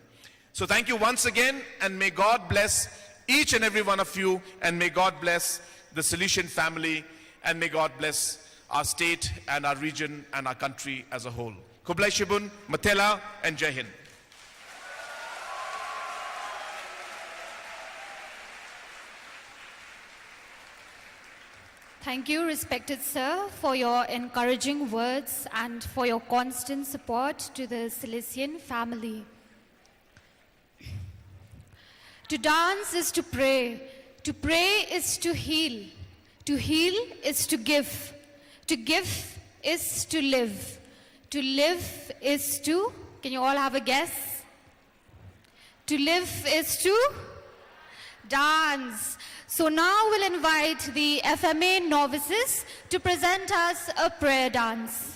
So thank you once again, and may God bless each and every one of you, and may God bless the Salesian family, and may God bless our state and our region and our country as a whole. Kublai Shibun, Matela, and Jai Hind. Thank you, respected sir, for your encouraging words and for your constant support to the Salesian family. To dance is to pray is to heal is to give is to live is to, can you all have a guess? To live is to dance. So now we'll invite the FMA novices to present us a prayer dance.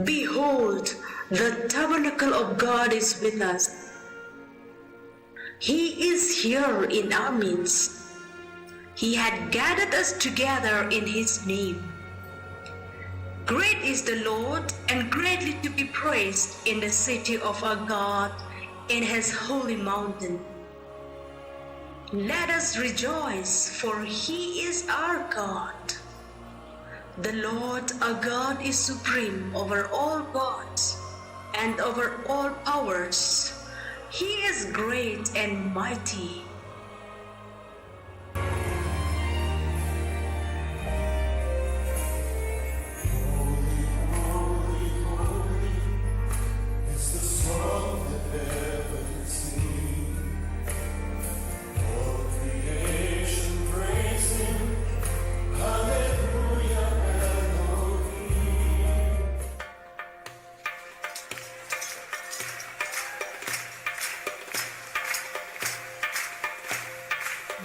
Behold, the tabernacle of God is with us. He is here in our midst. He had gathered us together in His name. Great is the Lord, and greatly to be praised in the city of our God, in His holy mountain. Let us rejoice, for He is our God. The Lord our God is supreme over all gods and over all powers. He is great and mighty.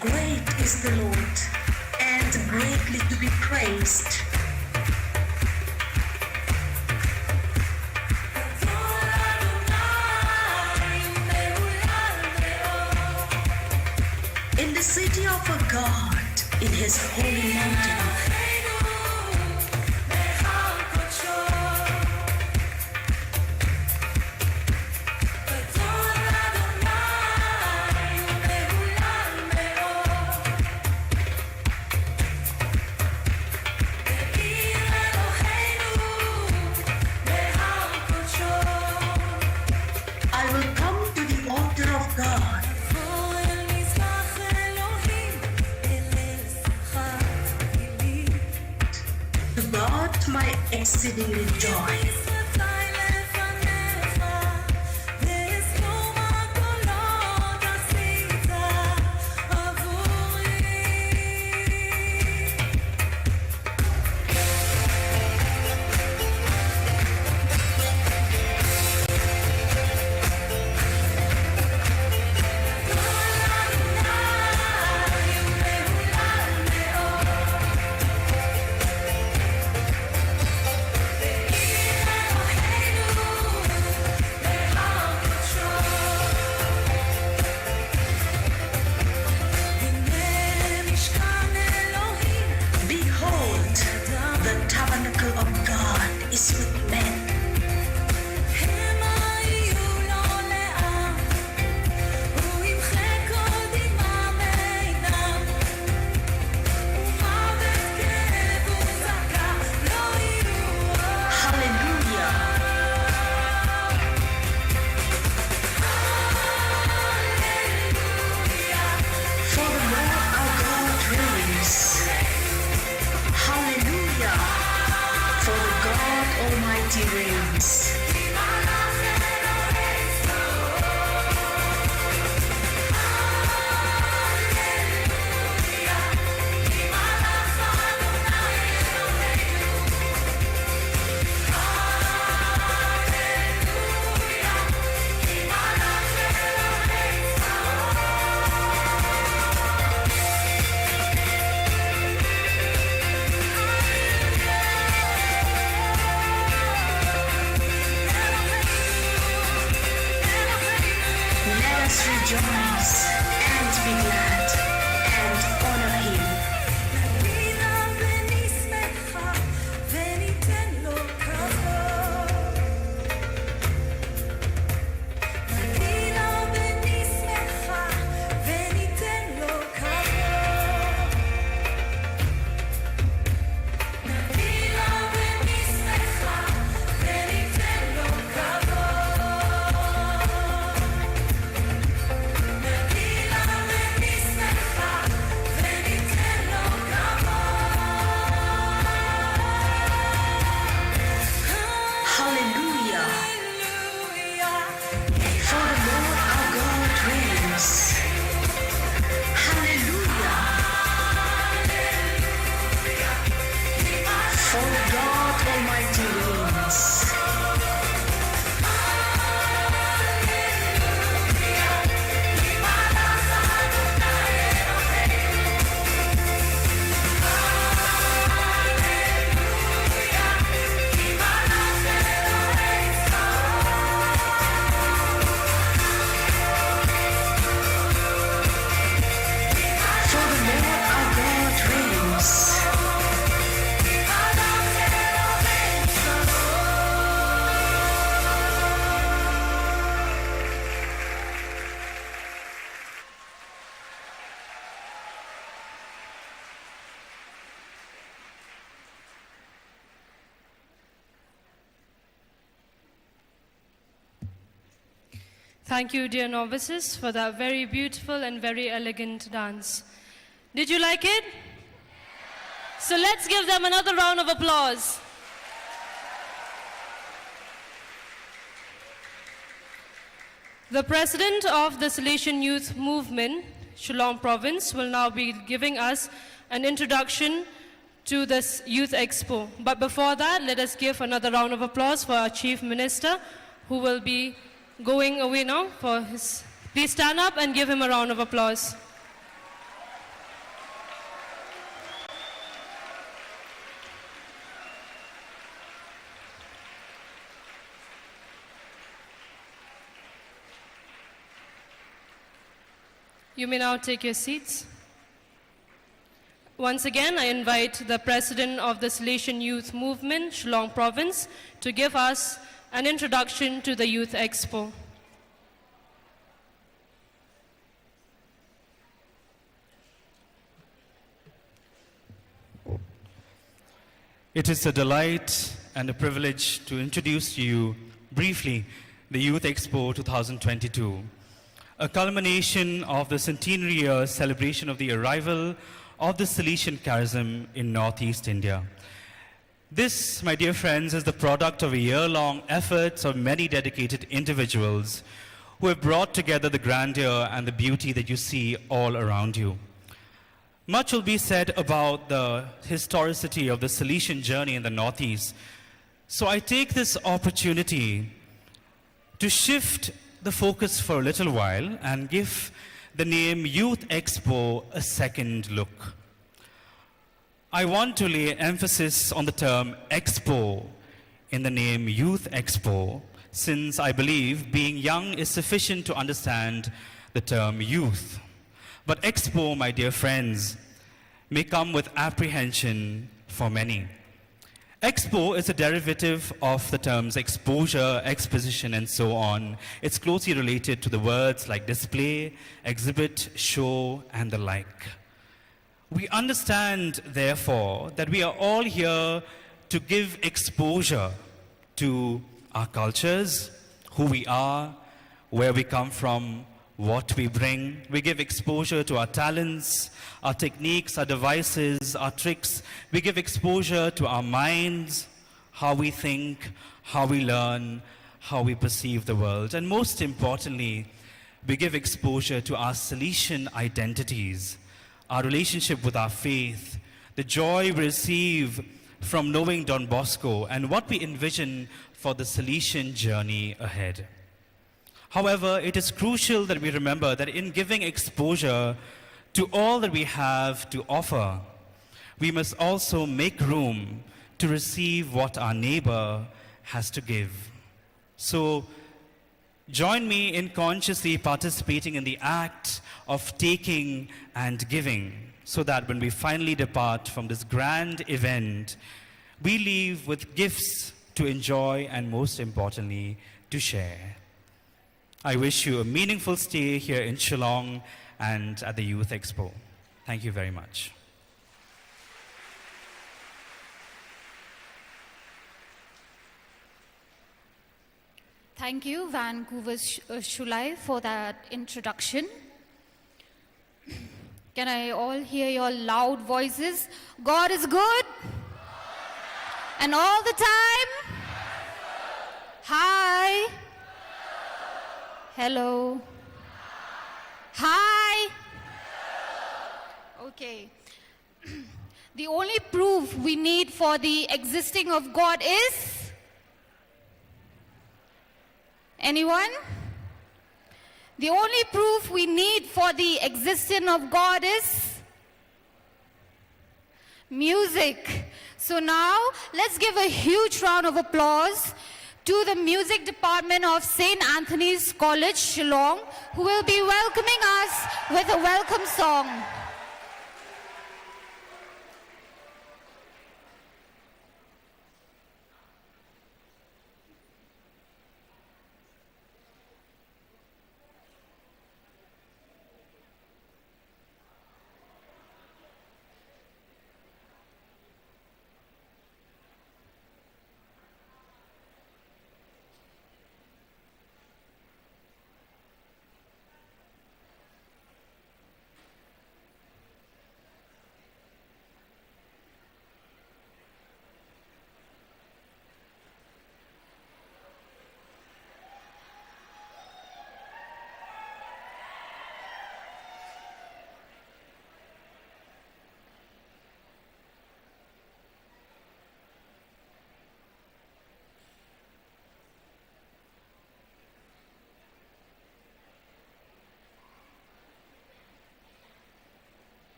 Great is the Lord, and greatly to be praised. In the city of our God, in His holy mountain. I will come to the altar of God. To God my exceeding joy. Behold, the tabernacle of God is with men. Hallelujah. For the Lord our God reigns. Hallelujah. For the God Almighty reigns. Let us rejoice and be glad and honor Him. Thank you, dear novices, for that very beautiful and very elegant dance. Did you like it? So let's give them another round of applause. The president of the Salesian Youth Movement, Shillong Province, will now be giving us an introduction to this Youth Expo. But before that, let us give another round of applause for our Chief Minister, who will be going away now for his... Please stand up and give him a round of applause. You may now take your seats. Once again, I invite the President of the Salesian Youth Movement, Shillong Province, to give us an introduction to the Youth Expo. It is a delight and a privilege to introduce to you briefly the Youth Expo 2022, a culmination of the centenary year celebration of the arrival of the Salesian charism in Northeast India. This, my dear friends, is the product of a year-long efforts of many dedicated individuals who have brought together the grandeur and the beauty that you see all around you. Much will be said about the historicity of the Salesian journey in the Northeast. So I take this opportunity to shift the focus for a little while and give the name Youth Expo a second look. I want to lay emphasis on the term Expo in the name Youth Expo, since I believe being young is sufficient to understand the term youth. But Expo, my dear friends, may come with apprehension for many. Expo is a derivative of the terms exposure, exposition, and so on. It's closely related to the words like display, exhibit, show, and the like. We understand, therefore, that we are all here to give exposure to our cultures, who we are, where we come from, what we bring. We give exposure to our talents, our techniques, our devices, our tricks. We give exposure to our minds, how we think, how we learn, how we perceive the world. And most importantly, we give exposure to our Salesian identities, our relationship with our faith, the joy we receive from knowing Don Bosco, and what we envision for the Salesian journey ahead. However, it is crucial that we remember that in giving exposure to all that we have to offer, we must also make room to receive what our neighbor has to give. So, join me in consciously participating in the act of taking and giving, so that when we finally depart from this grand event, we leave with gifts to enjoy and, most importantly, to share. I wish you a meaningful stay here in Shillong and at the Youth Expo. Thank you very much. Thank you, Vancouver Shulai, for that introduction. Can I all hear your loud voices? God is good. And all the time? Hi. Hello. Hi. Okay. The only proof we need for the existing of God is? Anyone? The only proof we need for the existence of God is music. So now, let's give a huge round of applause to the music department of St. Anthony's College, Shillong, who will be welcoming us with a welcome song.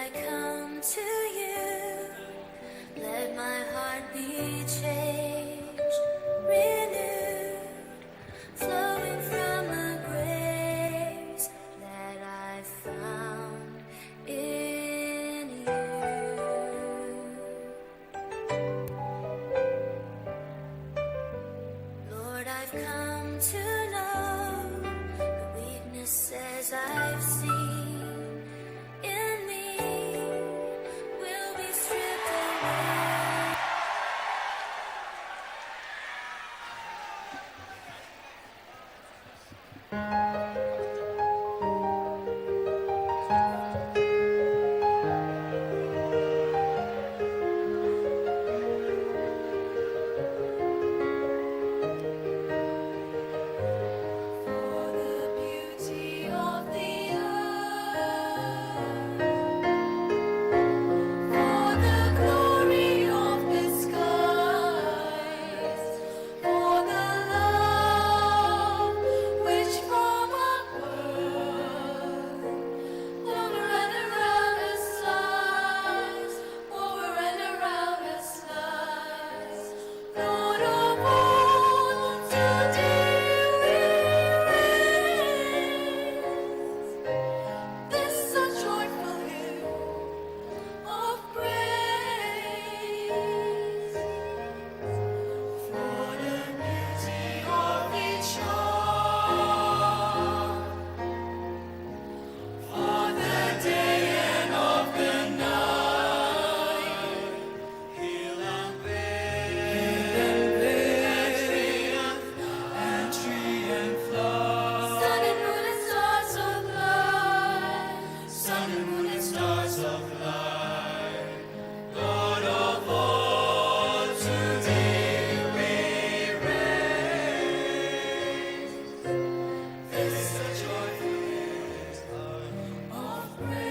I come to you, let my heart be changed, renewed, flowing from a grace that I found in you. Lord, I've come to know the weaknesses I've seen in me will be stripped away. For the beauty of the earth, for the glory of the skies, for the love which from above over and around us lies, over and around us lies. Lord of all, today we raise this a joyful hymn of praise. For the beauty of each song, for the day and of the night, hill and tree and flower, sun and moon and stars of light, sun and moon and stars of light. Lord of all, today we raise this a joyful hymn of praise.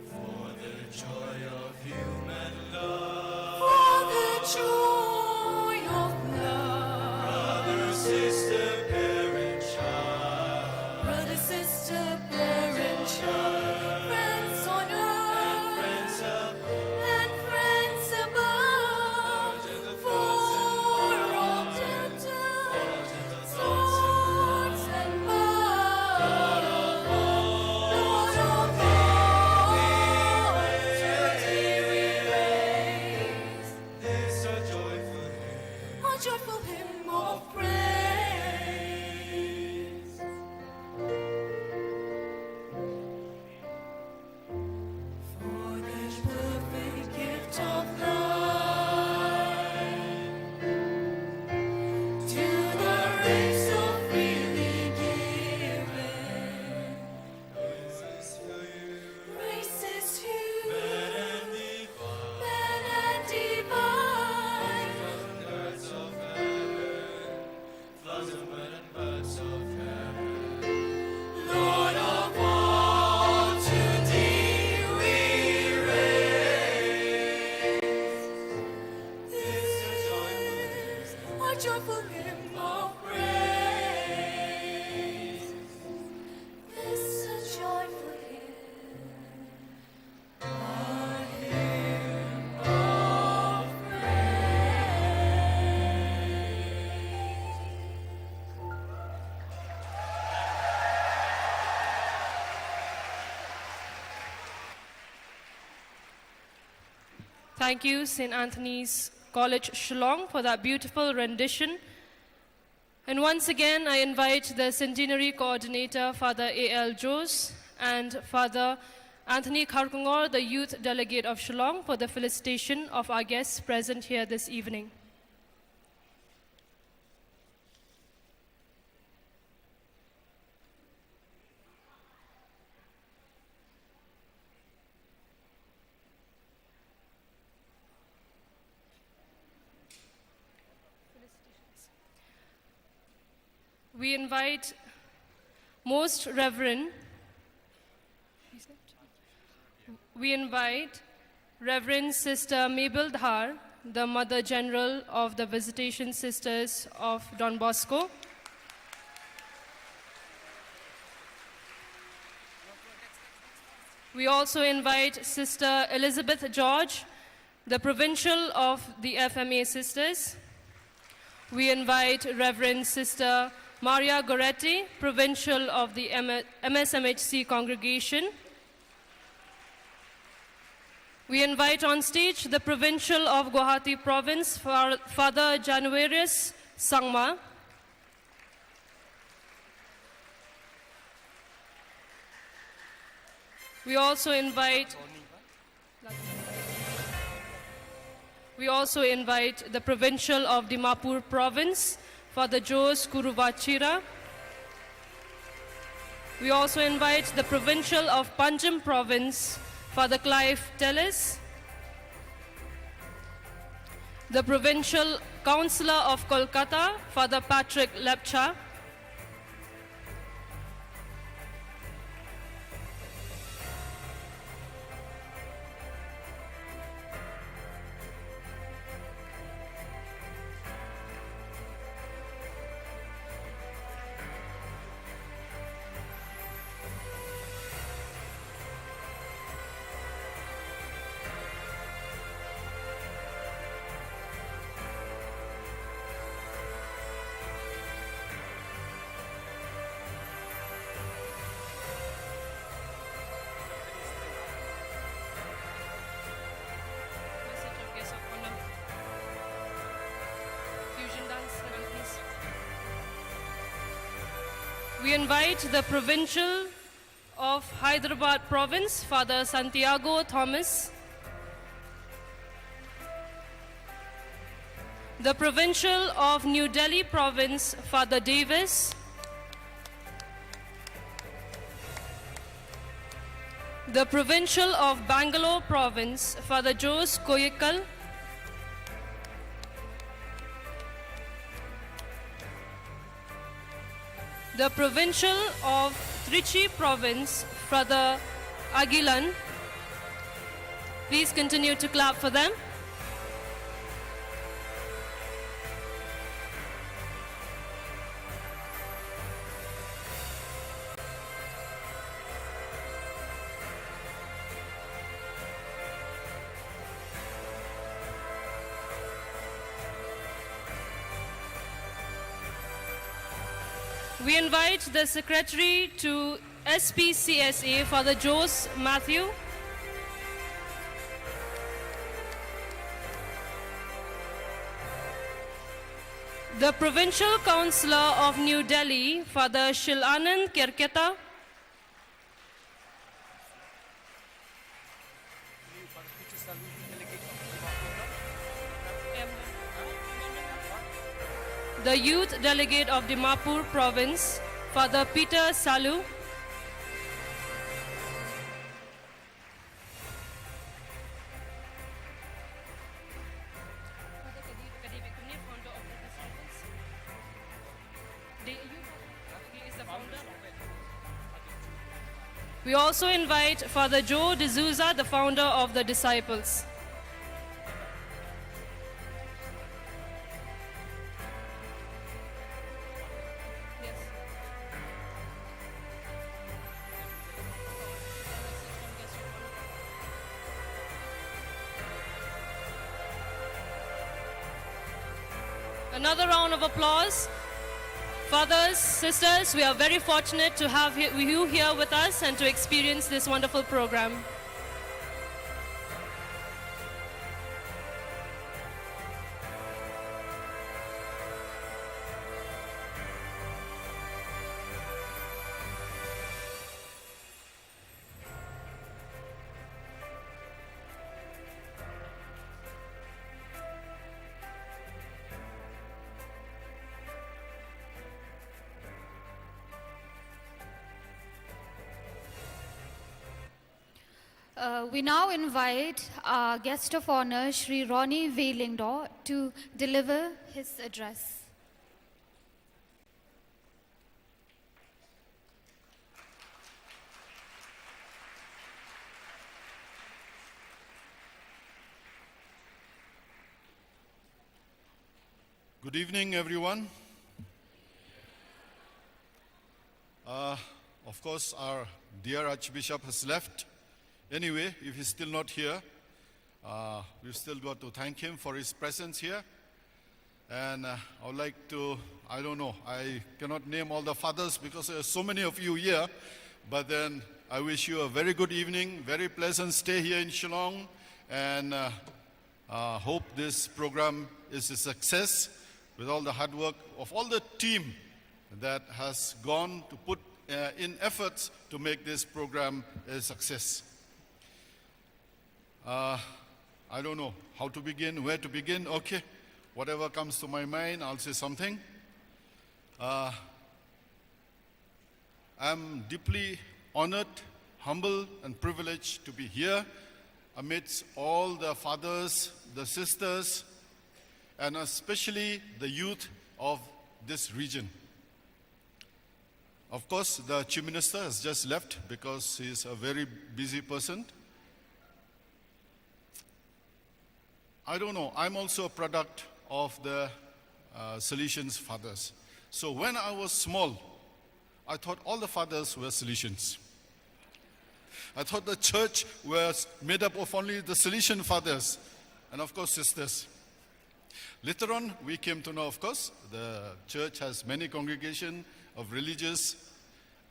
For the joy of human love, for the joy of love, brother, sister, parent, child, brother, sister, parent, child, friends on earth, and friends above, for all gentle thoughts and love. Lord of all, today we raise this a joyful hymn of praise. For this perfect gift of life, to the race so freely given, graces few, men and divine, birds of heaven, floods of men and birds of heaven. Lord of all, today we raise this a joyful hymn of praise. This a joyful hymn, a hymn of praise. Thank you, St. Anthony's College, Shillong, for that beautiful rendition. And once again, I invite the Centenary Coordinator, Father A.L. Jose, and Father Anthony Kharkongor, the Youth Delegate of Shillong, for the felicitation of our guests present here this evening. We invite Most Reverend we invite Reverend Sister Mabel Dhar, the Mother General of the Visitation Sisters of Don Bosco. We also invite Sister Elizabeth George, the Provincial of the FMA Sisters. We invite Reverend Sister Maria Goretti, Provincial of the MSMHC Congregation. We invite on stage the Provincial of Guwahati Province, Father Januarius Sangma. We also invite the Provincial of Dimapur Province, Father Jose Kuruvachira. We also invite the Provincial of Panjim Province, Father Clive Tellis. The Provincial Councillor of Kolkata, Father Patrick Lepcha. We invite the Provincial of Hyderabad Province, Father Santiago Thomas. The Provincial of New Delhi Province, Father Davis. The Provincial of Bangalore Province, Father Jose Koyekal. The Provincial of Trichy Province, Father Aguilan. Please continue to clap for them. We invite the Secretary to SPCSA, Father Jose Matthew. The Provincial Councillor of New Delhi, Father Shilanand Kerketa. The Youth Delegate of Dimapur Province, Father Peter Salu. We also invite Father Joe D'Souza, the founder of the Disciples. Another round of applause. Fathers, sisters, we are very fortunate to have you here with us and to experience this wonderful program. We now invite our guest of honor, Shri Ronnie Vailingdor, to deliver his address. Good evening, everyone. Of course, our dear Archbishop has left. Anyway, if he's still not here, we've still got to thank him for his presence here. And I would like to, I don't know, I cannot name all the fathers because there are so many of you here. But then I wish you a very good evening, very pleasant stay here in Shillong. And hope this program is a success with all the hard work of all the team that has gone to put in efforts to make this program a success. I don't know how to begin, where to begin. Okay, whatever comes to my mind, I'll say something. I'm deeply honored, humble, and privileged to be here amidst all the fathers, the sisters, and especially the youth of this region. Of course, the Chief Minister has just left because he is a very busy person. I don't know, I'm also a product of the Salesians fathers. So when I was small, I thought all the fathers were Salesians. I thought the church was made up of only the Salesian fathers and of course sisters. Later on, we came to know, of course, the church has many congregations of religious,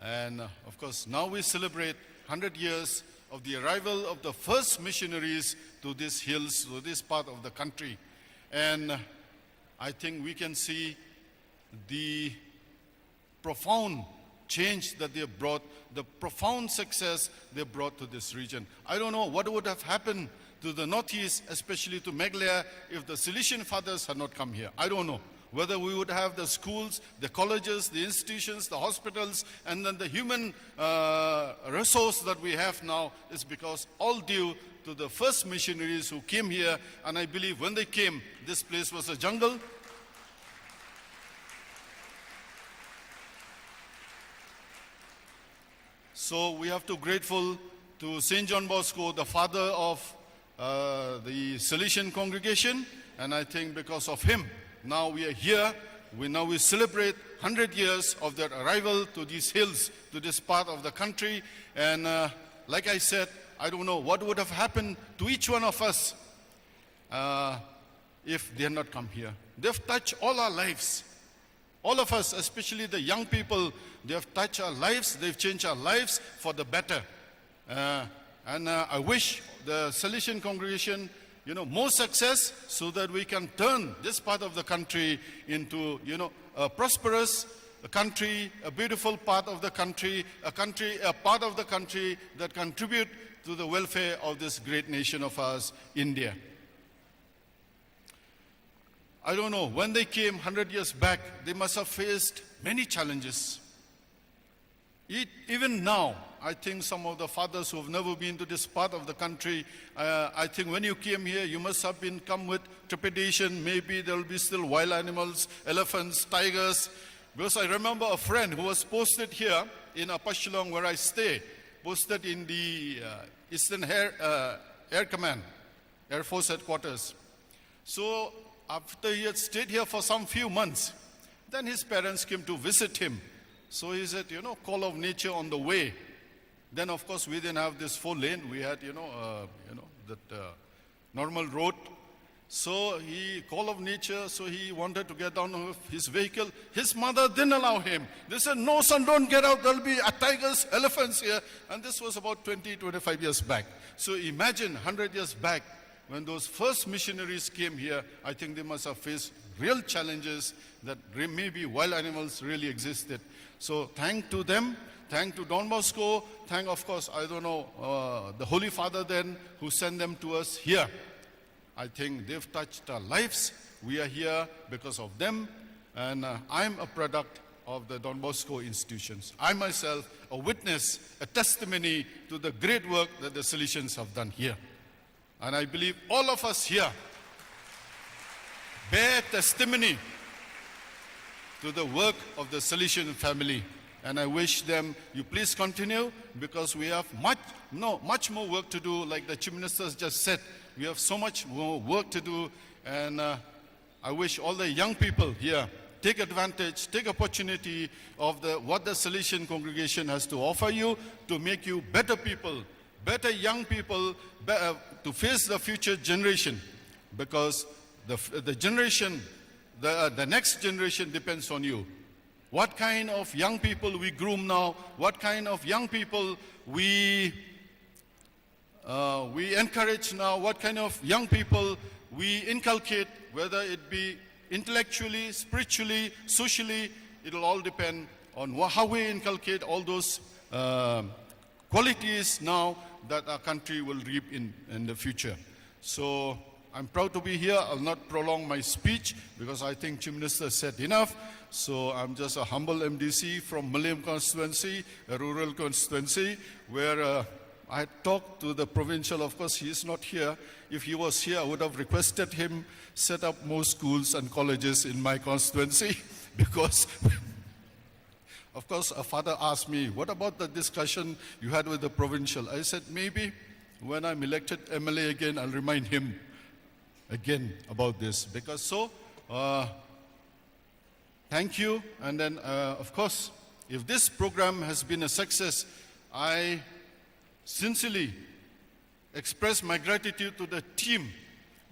and of course, now we celebrate 100 years of the arrival of the first missionaries to these hills, to this part of the country. And I think we can see the profound change that they have brought, the profound success they brought to this region. I don't know what would have happened to the Northeast, especially to Meghalaya, if the Salesian fathers had not come here. I don't know whether we would have the schools, the colleges, the institutions, the hospitals, and then the human resource that we have now is because all due to the first missionaries who came here. And I believe when they came, this place was a jungle. So we have to be grateful to St. John Bosco, the father of the Salesian congregation, and I think because of him, now we are here. We celebrate 100 years of their arrival to these hills, to this part of the country. And like I said, I don't know what would have happened to each one of us if they had not come here. They've touched all our lives. All of us, especially the young people, they have touched our lives. They've changed our lives for the better. And I wish the Salesian congregation, more success so that we can turn this part of the country into, a prosperous country, a beautiful part of the country, a part of the country that contribute to the welfare of this great nation of ours, India. I don't know, when they came 100 years back, they must have faced many challenges. Even now, I think some of the fathers who have never been to this part of the country, I think when you came here, you must have come with trepidation. Maybe there will be still wild animals, elephants, tigers. Because I remember a friend who was posted here in Upper Shillong, where I stay, posted in the Eastern Air Command, Air Force Headquarters. So after he had stayed here for some few months, then his parents came to visit him. So he said, call of nature on the way. Then, of course, we didn't have this 4-lane. We had, that normal road. So he, call of nature, so he wanted to get down with his vehicle. His mother didn't allow him. They said, no, son, don't get out. There'll be tigers, elephants here. And this was about 20, 25 years back. So imagine 100 years back, when those first missionaries came here, I think they must have faced real challenges that maybe wild animals really existed. So thank to them, thank to Don Bosco, thank, of course, I don't know, the Holy Father then who sent them to us here. I think they've touched our lives. We are here because of them. And I'm a product of the Don Bosco institutions. I myself, a witness, a testimony to the great work that the Salesians have done here. And I believe all of us here bear testimony to the work of the Salesian family. And I wish them, you please continue, because we have much more work to do. Like the Chief Minister just said, we have so much more work to do. And I wish all the young people here take advantage, take opportunity of what the Salesian congregation has to offer you to make you better people, better young people, to face the future generation. Because the generation, the next generation depends on you. What kind of young people we groom now, what kind of young people we encourage now, what kind of young people we inculcate, whether it be intellectually, spiritually, socially, it will all depend on how we inculcate all those qualities now that our country will reap in the future. So I'm proud to be here. I'll not prolong my speech because I think Chief Minister said enough. So I'm just a humble MDC from Malayam constituency, a rural constituency, where I talked to the provincial. Of course, he is not here. If he was here, I would have requested him set up more schools and colleges in my constituency because, of course, a father asked me, what about the discussion you had with the provincial? I said, maybe when I'm elected MLA again, I'll remind him again about this. Because so, thank you. And then, of course, if this program has been a success, I sincerely express my gratitude to the team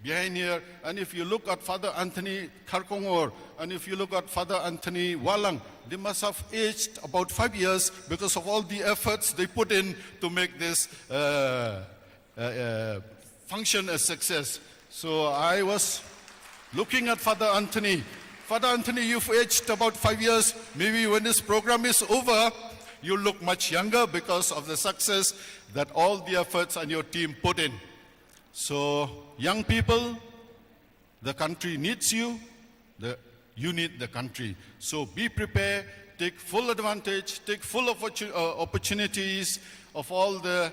behind here. And if you look at Father Anthony Karkongor, and if you look at Father Anthony Walang, they must have aged about 5 years because of all the efforts they put in to make this function a success. So I was looking at Father Anthony. Father Anthony, you've aged about 5 years. Maybe when this program is over, you look much younger because of the success that all the efforts and your team put in. So, young people, the country needs you, you need the country. So be prepared, take full advantage, take full opportunities of all the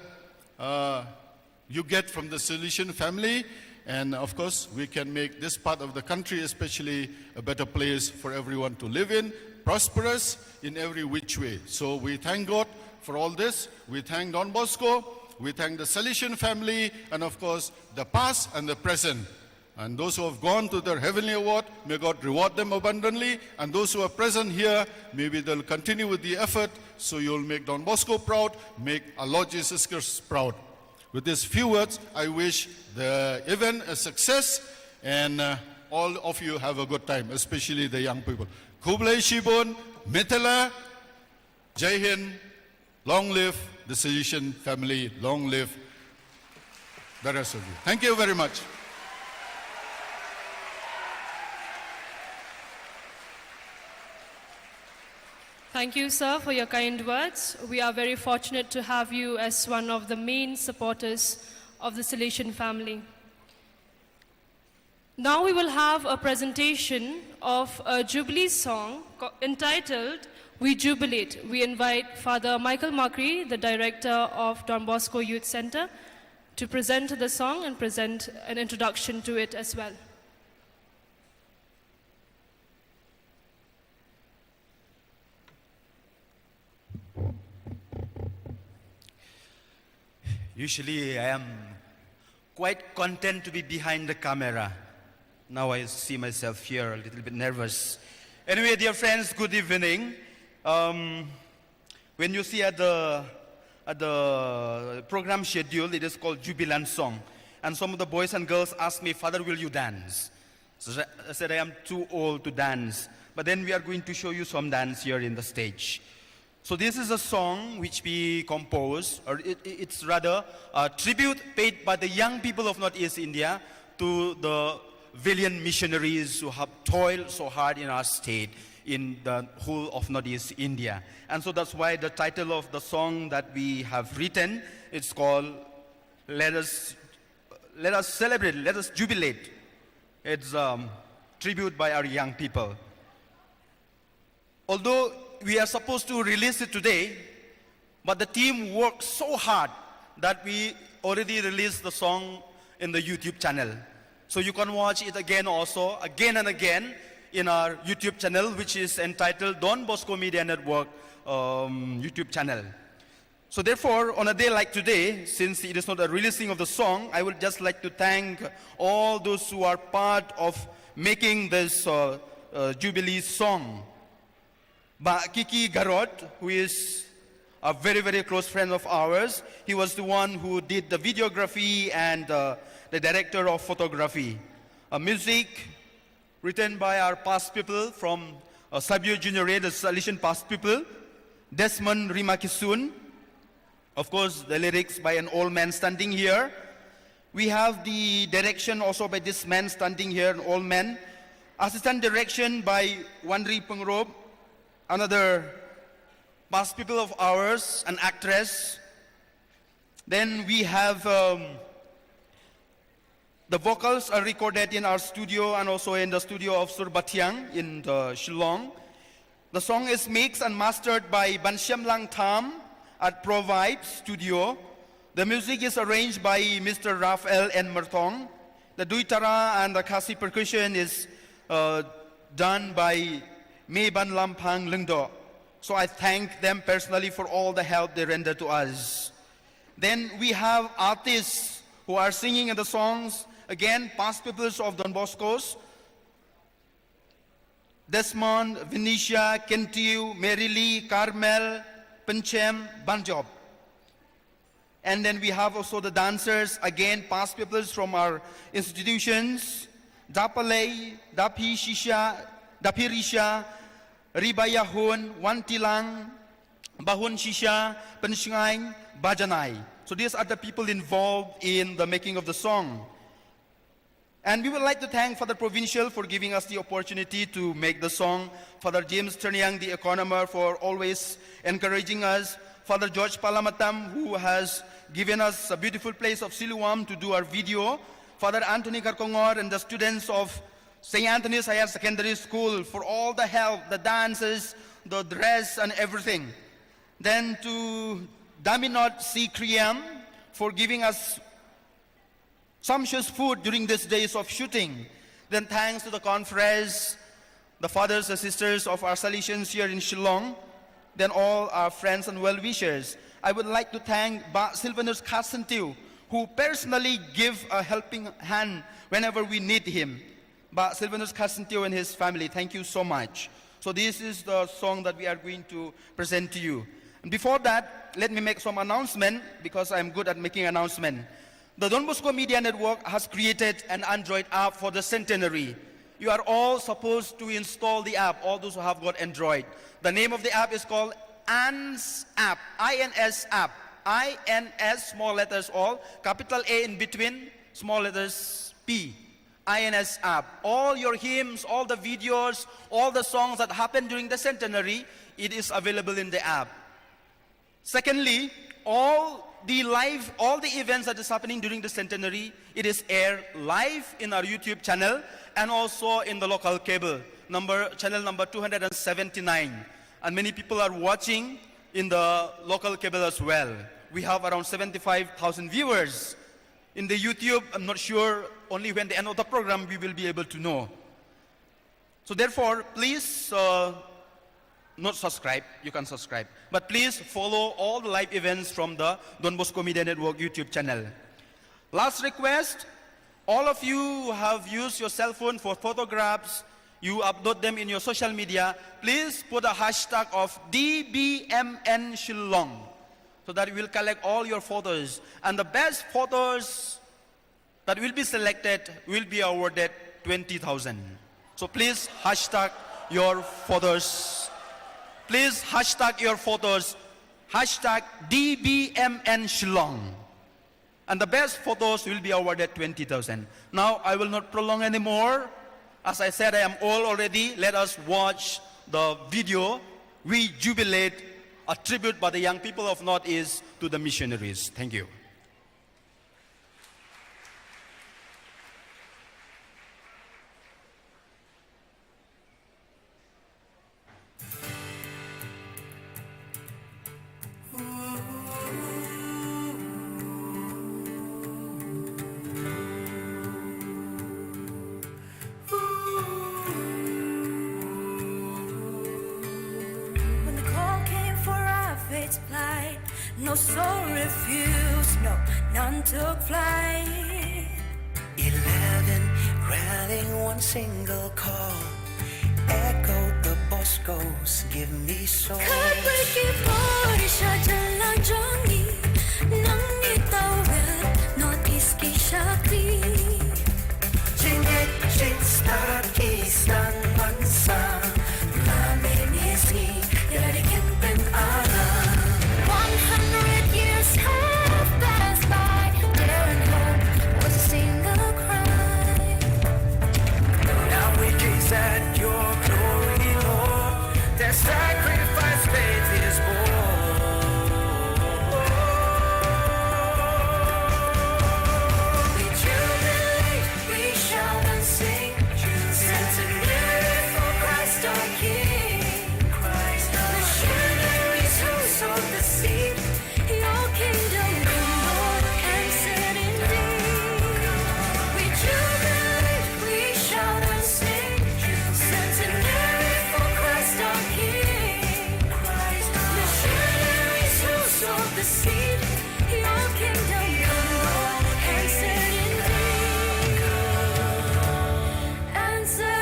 you get from the Salesian family. And of course, we can make this part of the country especially a better place for everyone to live in, prosperous in every which way. So we thank God for all this. We thank Don Bosco. We thank the Salesian family, and of course, the past and the present. And those who have gone to their heavenly award, may God reward them abundantly. And those who are present here, maybe they'll continue with the effort, so you'll make Don Bosco proud, make our Lord Jesus Christ proud. With these few words, I wish the event a success, and all of you have a good time, especially the young people. Kublai Shibun, Mitala, Jai Hind, long live the Salesian family, long live the rest of you. Thank you very much. Thank you, sir, for your kind words. We are very fortunate to have you as one of the main supporters of the Salesian family. Now we will have a presentation of a Jubilee song entitled We Jubilate. We invite Father Michael Makri, the director of Don Bosco Youth Center, to present the song and present an introduction to it as well. Usually I am quite content to be behind the camera. Now I see myself here a little bit nervous. Anyway, dear friends, good evening. When you see at the program schedule, it is called Jubilant Song. And some of the boys and girls asked me, Father, will you dance? So I said, I am too old to dance. But then we are going to show you some dance here in the stage. So this is a song which we composed, or it's rather a tribute paid by the young people of Northeast India to the valiant missionaries who have toiled so hard in our state, in the whole of Northeast India. And so that's why the title of the song that we have written, it's called Let Us Celebrate, Let Us Jubilate. It's tribute by our young people. Although we are supposed to release it today, but the team worked so hard that we already released the song in the YouTube channel. So you can watch it again also, again and again, in our YouTube channel, which is entitled Don Bosco Media Network YouTube channel. So therefore, on a day like today, since it is not a releasing of the song, I would just like to thank all those who are part of making this Jubilee song. But Kiki Garot, who is a very, very close friend of ours, he was the one who did the videography and the director of photography. Music written by our past people from Sabio Junior Ray, the Salesian past people, Desmond Rimakisun. Of course, the lyrics by an old man standing here. We have the direction also by this man standing here, an old man. Assistant direction by Wanri Pengrob, another past people of ours, an actress. Then we have the vocals are recorded in our studio and also in the studio of Surbatiang in Shillong. The song is mixed and mastered by Bansham Lang Tam at Pro Vibe Studio. The music is arranged by Mr. Rafael N. Mertong. The duitara and the kasi percussion is done by Meban Lampang Lengdo. So I thank them personally for all the help they render to us. Then we have artists who are singing in the songs. Again, past peoples of Don Bosco's. Desmond, Venetia, Kentiu, Mary Lee, Carmel, Penchem, Banjob. And then we have also the dancers, again, past peoples from our institutions. Dapalay, Dapi Shisha, Dapi Risha, Ribayahun, Wantilang, Bahun Shisha, Penshngain, Bajanai. So these are the people involved in the making of the song. And we would like to thank Father Provincial for giving us the opportunity to make the song, Father James Terniang, the economer, for always encouraging us, Father George Palamatam, who has given us a beautiful place of Siluam to do our video, Father Anthony Karkongor and the students of St. Anthony's Higher Secondary School for all the help, the dances, the dress and everything. Then to Daminot C. Kriam for giving us sumptuous food during these days of shooting. Then thanks to the conference, the fathers and sisters of our Salesians here in Shillong, then all our friends and well-wishers. I would like to thank Ba Sylvanus Carsentiu, who personally give a helping hand whenever we need him. Ba Sylvanus Carsentiu and his family, thank you so much. So this is the song that we are going to present to you. And before that, let me make some announcement because I'm good at making announcement. The Don Bosco Media Network has created an Android app for the centenary. You are all supposed to install the app, all those who have got Android. The name of the app is called INS app, INS app, INS, small letters all, capital A in between, small letters P, INS app. All your hymns, all the videos, all the songs that happened during the centenary, it is available in the app. Secondly, all the events that is happening during the centenary, it is aired live in our YouTube channel and also in the local cable, channel number 279. And many people are watching in the local cable as well. We have around 75,000 viewers. In the YouTube, I'm not sure, only when the end of the program we will be able to know. So therefore, please not subscribe, you can subscribe. But please follow all the live events from the Don Bosco Media Network YouTube channel. Last request, all of you who have used your cell phone for photographs, you upload them in your social media, please put a hashtag of DBMN Shillong so that we will collect all your photos. And the best photos that will be selected will be awarded 20,000. So please hashtag your photos. Please hashtag your photos, hashtag DBMN Shillong. And the best photos will be awarded 20,000. Now, I will not prolong anymore. As I said, I am all already. Let us watch the video. We jubilate, a tribute by the young people of Northeast to the missionaries. Thank you. No soul refused, no, none took flight. 11 dialing one single call, echoed the Boscos, give me soul. Start Eastern Mansa, Lamin is he, Yadikin Allah. 100 years have passed by. There and home was a single cry. Now we gaze at your glory, Lord. Their sacrifice faith is born. We jubilate, we shout and sing. Centenary for Christ our King. Missionaries who sowed the seed. Your kingdom come, Lord, and set indeed. We jubilate, we shout and sing. Centenary for Christ our King. Missionaries who sowed the seed. Your kingdom come, Lord, and set indeed. And set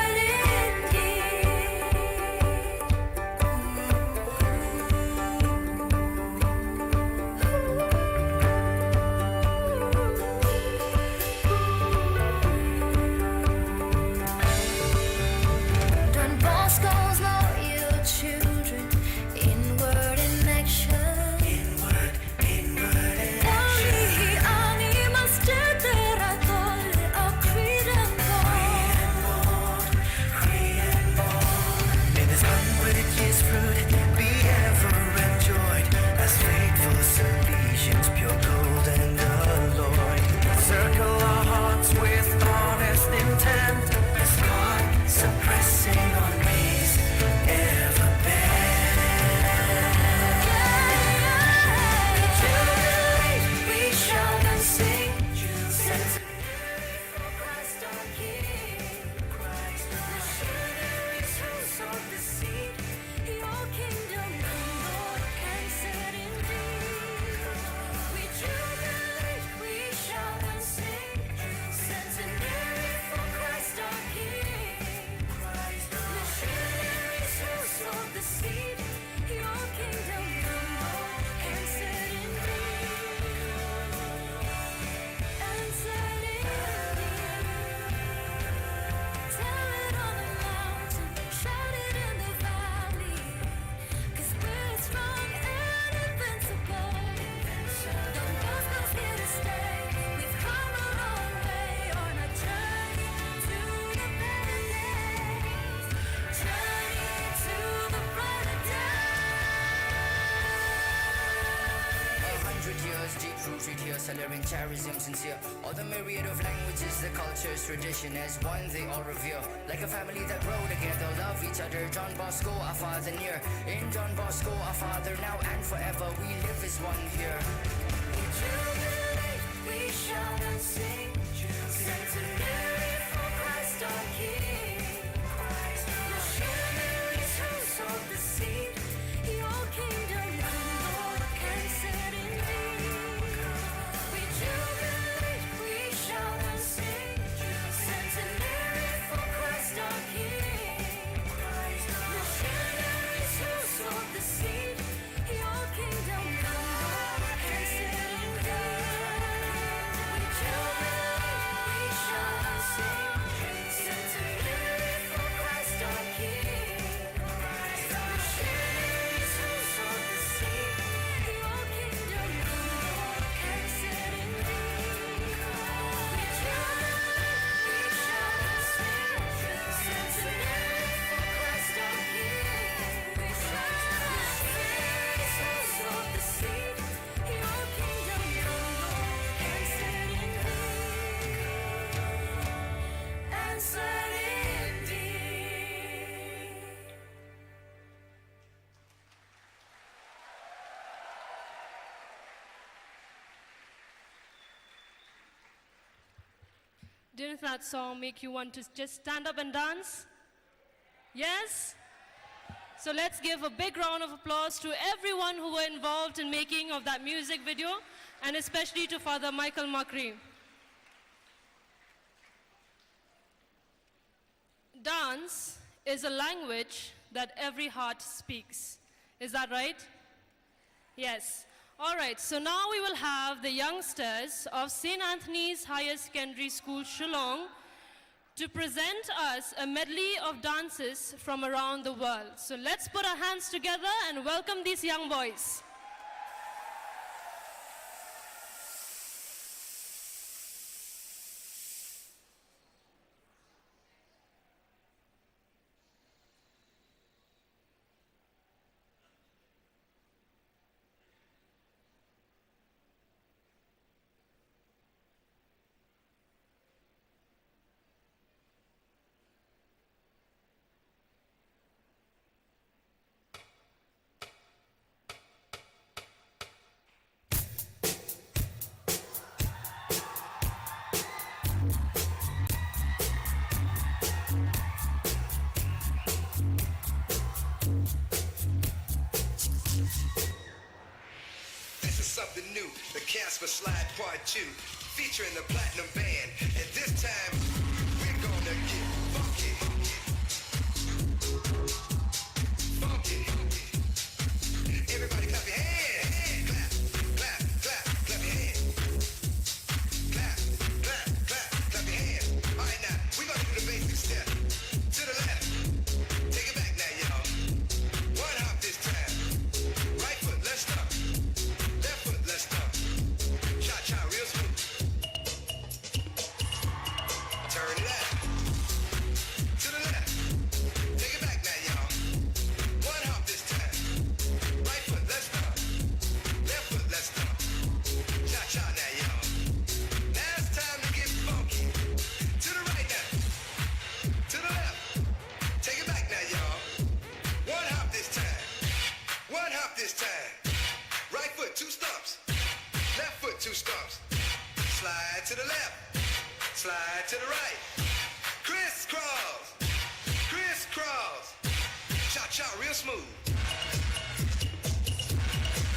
Don Bosco's loyal children, in word and action. Only animals generatole of freedom born. May this 100 years fruit be ever enjoyed as faithful Salesians, pure gold and alloyed. Circle our hearts with honest intent, as God suppressing on ways ever bent. Jubilate, we shout and sing. Centenary for Christ our King. Missionaries who sowed the seed. Your kingdom come, Lord, and set indeed. We jubilate, we shout and sing. Centenary for Christ our King. Missionaries who sowed the seed. Your kingdom come, Lord, and set indeed. And set indeed. Tell it on the mountain, shout it in the valley. 'Cause we're strong and invincible. Don Bosco's here to stay. We've come a long way on a journey to the better days. Journey to the brighter days. 100 years deep rooted here, celebrating charism sincere. All the myriad of languages, the cultures, tradition as one they all revere. Like a family that grow together, love each other. John Bosco, our father near. In John Bosco, our father now and forever, we live as one here. We jubilate, we shout and sing. Centenary for Christ our King. Missionaries who sowed the seed. Your kingdom come, Lord, and set indeed. We jubilate, we shout and sing. Centenary for Christ our King. Missionaries who sowed the seed. Your kingdom come, Lord, and set indeed. We jubilate, we shout and sing. Centenary for Christ our King. Missionaries who sowed the seed. Your kingdom come, Lord, and set indeed. We jubilate, we shout and sing. Centenary for Christ our King. Missionaries who sowed the seed. Your kingdom come, Lord, and set indeed. And set indeed. Didn't that song make you want to just stand up and dance? Yes? So let's give a big round of applause to everyone who were involved in making of that music video, and especially to Father Michael Makri. Dance is a language that every heart speaks. Is that right? Yes. All right, so now we will have the youngsters of St. Anthony's Higher Secondary School, Shillong, to present us a medley of dances from around the world. So let's put our hands together and welcome these young boys. Something new, the Casper Slide Part 2, featuring the Platinum Band, and this time we're gonna get funky, funky. Everybody clap your hands, clap, clap, clap, clap your hands, clap, clap, clap, clap your hands. All right, now we're gonna do the basic step. To the left, take it back now, y'all. One hop this time. Right foot, let's stop. Left foot, let's stop. Cha-cha, real smooth. Turn it out. To the left. Take it back now, y'all. One hop this time. Right foot, let's stop. Left foot, let's stop. Cha-cha now, y'all. Now it's time to get funky. To the right now. To the left. Take it back now, y'all. One hop this time. One hop this time. Right foot, 2 stumps. Left foot, 2 stumps. Slide to the left. Slide to the right. Crisscross. Crisscross. Cha-cha, real smooth.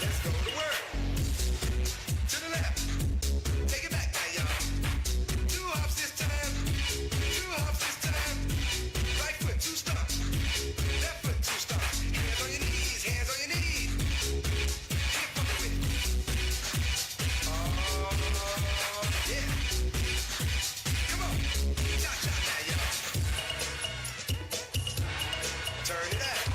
Let's go to work. To the left. Take it back now, y'all. 2 hops this time. 2 hops this time. Right foot, 2 stumps. Left foot, 2 stumps. Hands on your knees. Hands on your knees. Get funky with it. Oh, yeah. Come on. Cha-cha now, y'all. Turn it out.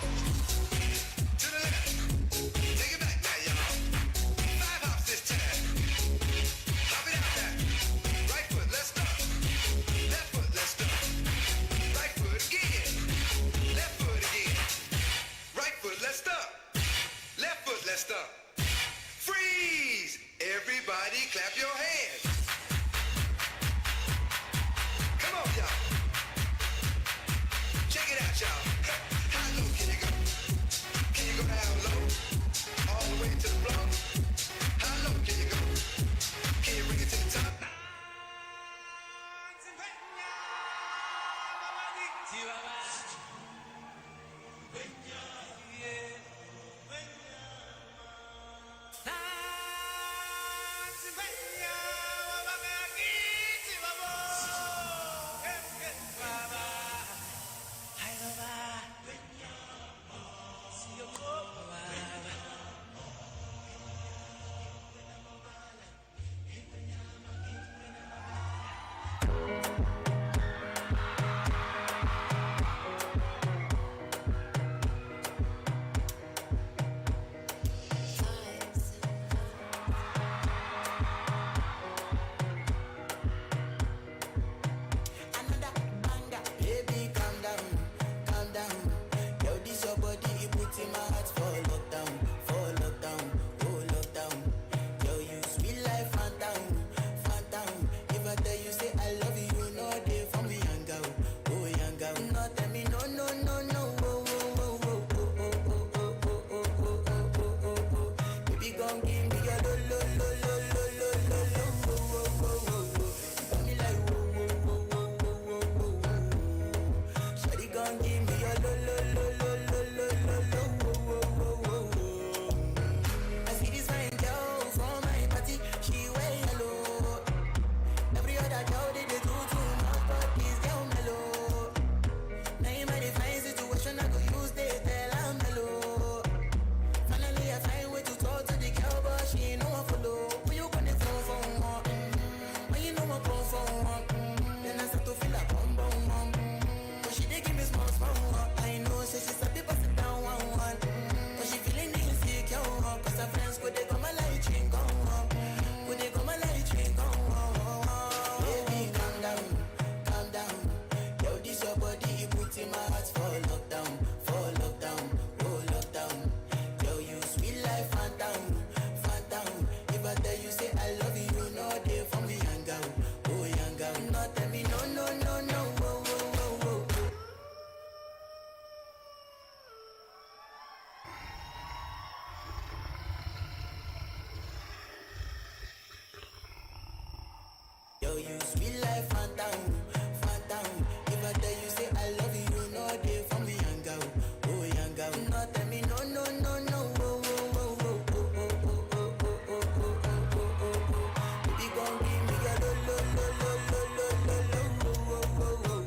you sweet life, phantom, phantom. If I tell you say I love you, no day for me, young girl, oh young girl. No tell me no, no, no, no, oh, oh, oh, oh, oh, oh, oh, oh, oh, oh, oh, oh, oh, oh. Baby, gon' give me a lo, lo, lo, lo, lo, lo, lo, lo, oh, oh, oh, oh, oh.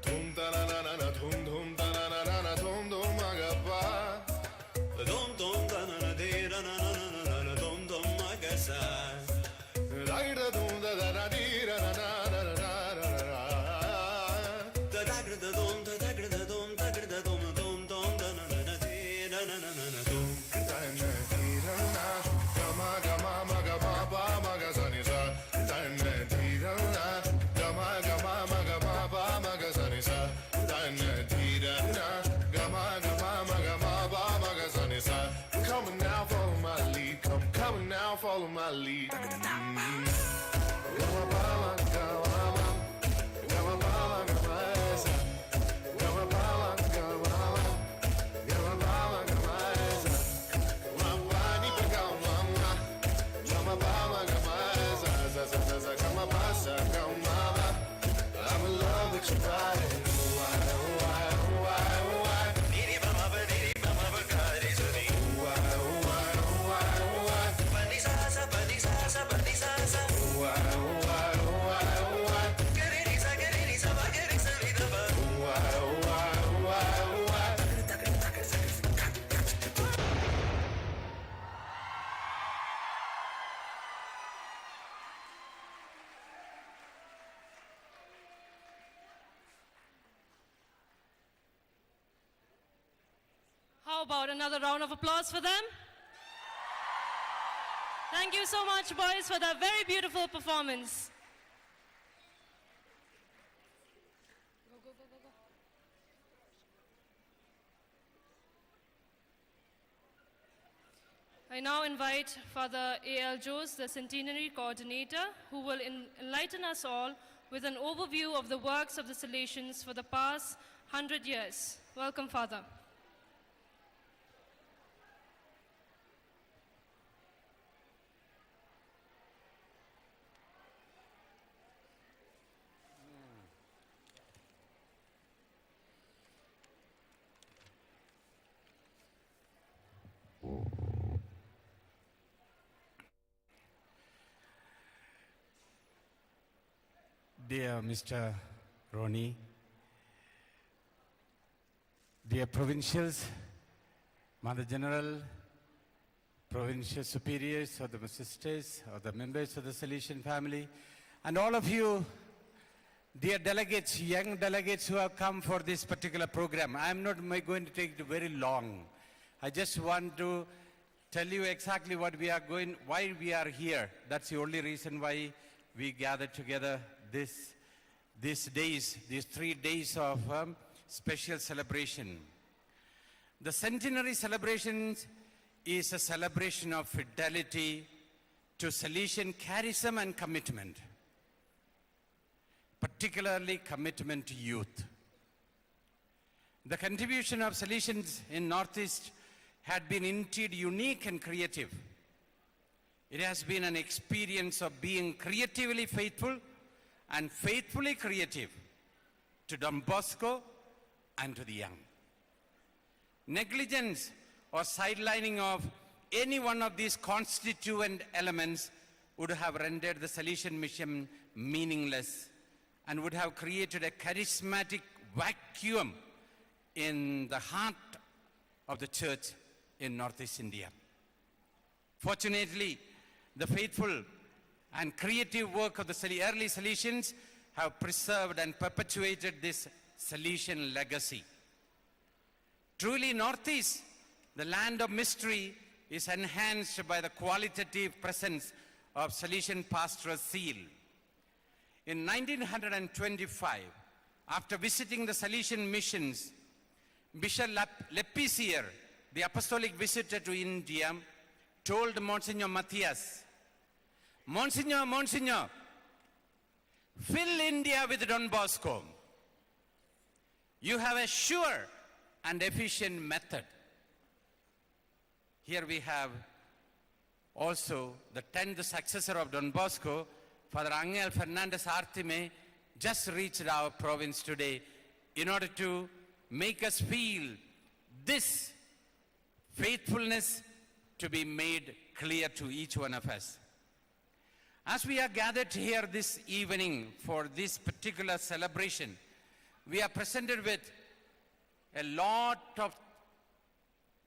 Dum da na na na na dum da na na na na dum magapa. Dum da na na de na na na na na dum magasa. Da da dum da da da di na na na na na na na. Da da da dum da da da dum da da dum da na na na de na na na na na dum. Da na di na na gama gama maga ba ba maga sa ni sa. Da na di na na gama gama maga ba ba maga sa ni sa. Da na di na na gama gama maga ba ba maga sa ni sa. Come on now, follow my lead. Come on now, follow my lead. Gama ba maga gama gama ba maga ba sa. Gama ba maga gama gama ba maga ba sa. Gama ni pa gama gama ba maga ba sa sa sa sa sa gama ba sa gama ba. I'm in love with your body. Why, why, why, why? Didi mama ba didi mama ba kari suni. Why, why, why, why? Bandi sa sa bandi sa sa bandi sa sa. Why, why, why, why? Gari sa ba gari sa vida ba. Why, why, why, why? How about another round of applause for them? Thank you so much, boys, for that very beautiful performance. I now invite Father A.L. Jose, the Centenary Coordinator, who will enlighten us all with an overview of the works of the Salesians for the past 100 years. Welcome, Father. Dear Mr. Ronnie, dear provincials, Mother General, provincial superiors, or the sisters, or the members of the Salesian family, and all of you, dear delegates, young delegates who have come for this particular program. I am not going to take it very long. I just want to tell you exactly what we are going, why we are here. That's the only reason why we gathered together these 3 days of special celebration. The centenary celebrations is a celebration of fidelity to Salesian charism and commitment, particularly commitment to youth. The contribution of Salesians in Northeast had been indeed unique and creative. It has been an experience of being creatively faithful and faithfully creative to Don Bosco and to the young. Negligence or sidelining of any one of these constituent elements would have rendered the Salesian mission meaningless and would have created a charismatic vacuum in the heart of the church in Northeast India. Fortunately, the faithful and creative work of the early Salesians have preserved and perpetuated this Salesian legacy. Truly, Northeast, the land of mystery, is enhanced by the qualitative presence of Salesian pastoral zeal. In 1925, after visiting the Salesian missions, Bishop Lepisier, the apostolic visitor to India, told Monsignor Matthias, Monsignor, fill India with Don Bosco. You have a sure and efficient method. Here we have also the 10th successor of Don Bosco, Father Angel Fernandez Artime, just reached our province today in order to make us feel this faithfulness to be made clear to each one of us. As we are gathered here this evening for this particular celebration, we are presented with a lot of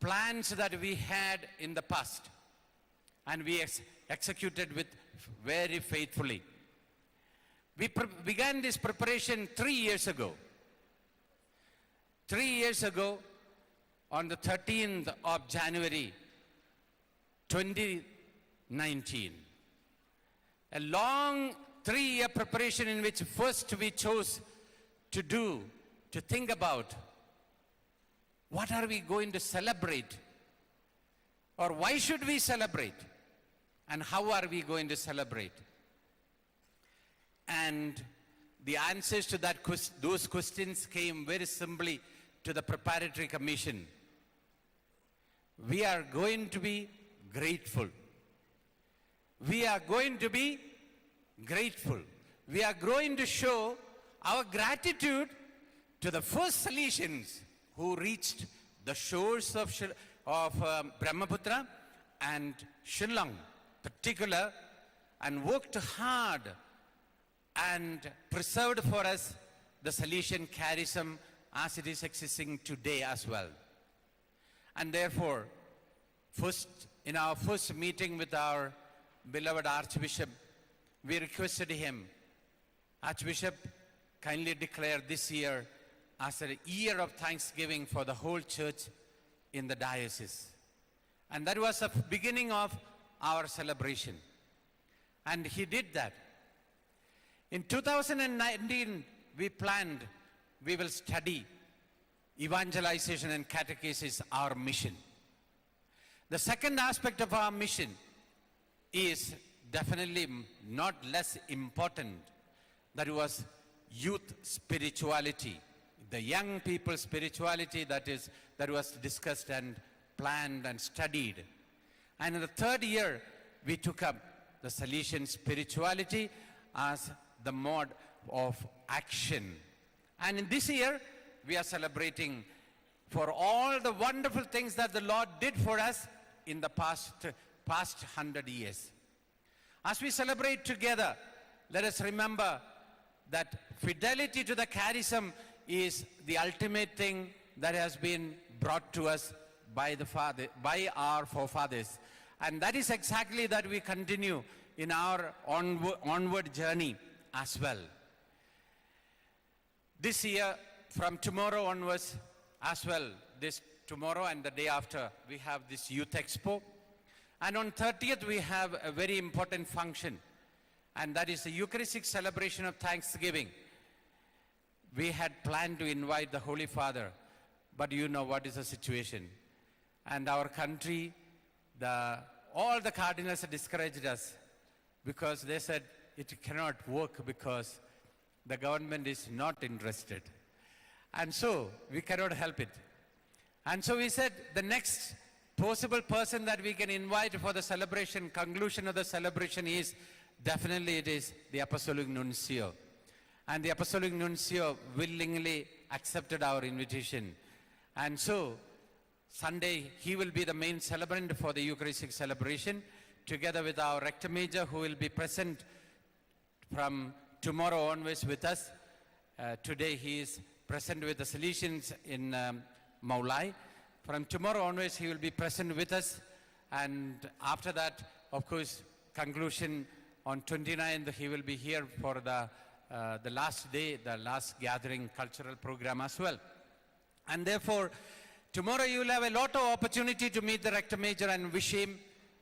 plans that we had in the past, and we executed with very faithfully. We began this preparation 3 years ago. 3 years ago, on the 13th of January 2019. A long 3-year preparation in which first we chose to think about what are we going to celebrate, or why should we celebrate, and how are we going to celebrate. And the answers to those questions came very simply to the preparatory commission. We are going to be grateful. We are going to be grateful. We are going to show our gratitude to the first Salesians who reached the shores of Brahmaputra and Shillong particular, and worked hard and preserved for us the Salesian charism as it is existing today as well. And therefore, in our first meeting with our beloved Archbishop, we requested him, Archbishop, kindly declare this year as a year of thanksgiving for the whole church in the diocese. And that was the beginning of our celebration. And he did that. In 2019, we planned we will study evangelization and catechesis, our mission. The second aspect of our mission is definitely not less important. That was youth spirituality, the young people's spirituality that was discussed and planned and studied. And in the third year, we took up the Salesian spirituality as the mode of action. And in this year, we are celebrating for all the wonderful things that the Lord did for us in the past 100 years. As we celebrate together, let us remember that fidelity to the charism is the ultimate thing that has been brought to us by our forefathers. And that is exactly that we continue in our onward journey as well. This year, from tomorrow onwards as well, this tomorrow and the day after, we have this Youth Expo. And on 30th, we have a very important function, and that is the Eucharistic celebration of Thanksgiving. We had planned to invite the Holy Father, but you know what is the situation. And our country, all the cardinals discouraged us because they said it cannot work because the government is not interested. And so we cannot help it. And so we said the next possible person that we can invite for the celebration, conclusion of the celebration is, definitely it is the Apostolic Nuncio. And the Apostolic Nuncio willingly accepted our invitation. And so Sunday, he will be the main celebrant for the Eucharistic celebration, together with our Rector Major, who will be present from tomorrow onwards with us. Today he is present with the Salesians in Maulai. From tomorrow onwards he will be present with us, and after that, of course, conclusion on 29th, he will be here for the last day, the last gathering cultural program as well. And therefore, tomorrow you will have a lot of opportunity to meet the Rector Major and wish him,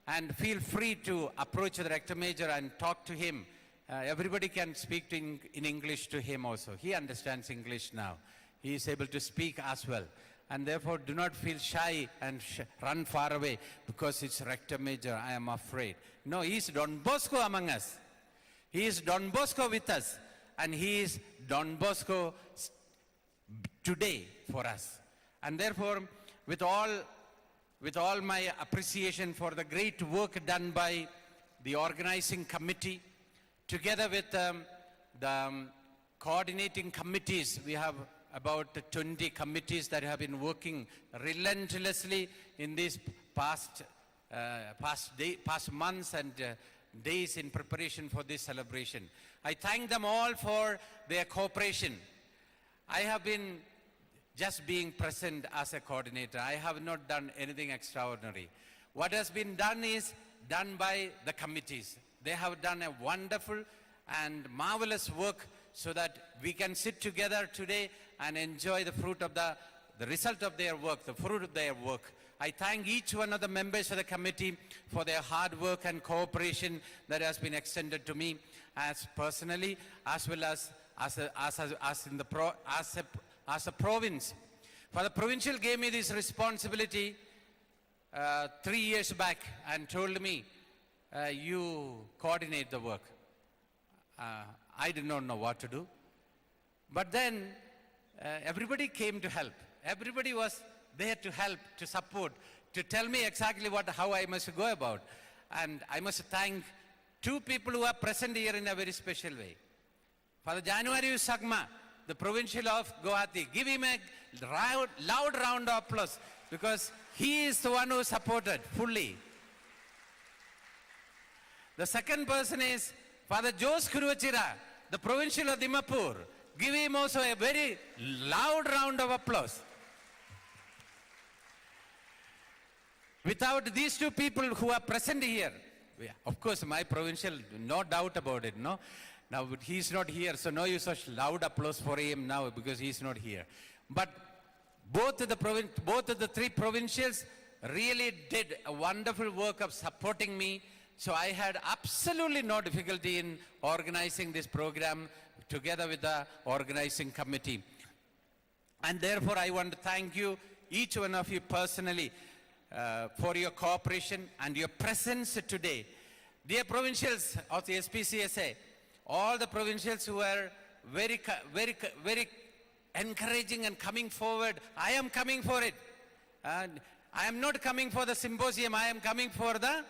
and feel free to approach the Rector Major and talk to him. Everybody can speak in English to him also. He understands English now. He is able to speak as well. And therefore, do not feel shy and run far away because it's Rector Major, I am afraid. No, he is Don Bosco among us. He is Don Bosco with us. And he is Don Bosco today for us. And therefore, with all my appreciation for the great work done by the organizing committee, together with the coordinating committees, we have about 20 committees that have been working relentlessly in these past months and days in preparation for this celebration. I thank them all for their cooperation. I have been just being present as a coordinator. I have not done anything extraordinary. What has been done is done by the committees. They have done a wonderful and marvelous work so that we can sit together today and enjoy the fruit of the result of their work, the fruit of their work. I thank each one of the members of the committee for their hard work and cooperation that has been extended to me as personally, as well as a province. For the provincial gave me this responsibility 3 years back and told me, you coordinate the work. I did not know what to do. But then everybody came to help. Everybody was there to help, to support, to tell me exactly how I must go about. And I must thank two people who are present here in a very special way. Father January Sagma, the provincial of Guwahati. Give him a loud round of applause because he is the one who supported fully. The second person is Father Jose Kuruvachira, the provincial of Dimapur. Give him also a very loud round of applause. Without these two people who are present here, of course my provincial, no doubt about it, no? Now he's not here, so no use of loud applause for him now because he's not here. But both of the three provincials really did a wonderful work of supporting me. So I had absolutely no difficulty in organizing this program together with the organizing committee. And therefore I want to thank you, each one of you personally, for your cooperation and your presence today. Dear provincials of the SPCSA, all the provincials who are very encouraging and coming forward, I am coming for it. And I am not coming for the symposium, I am coming for the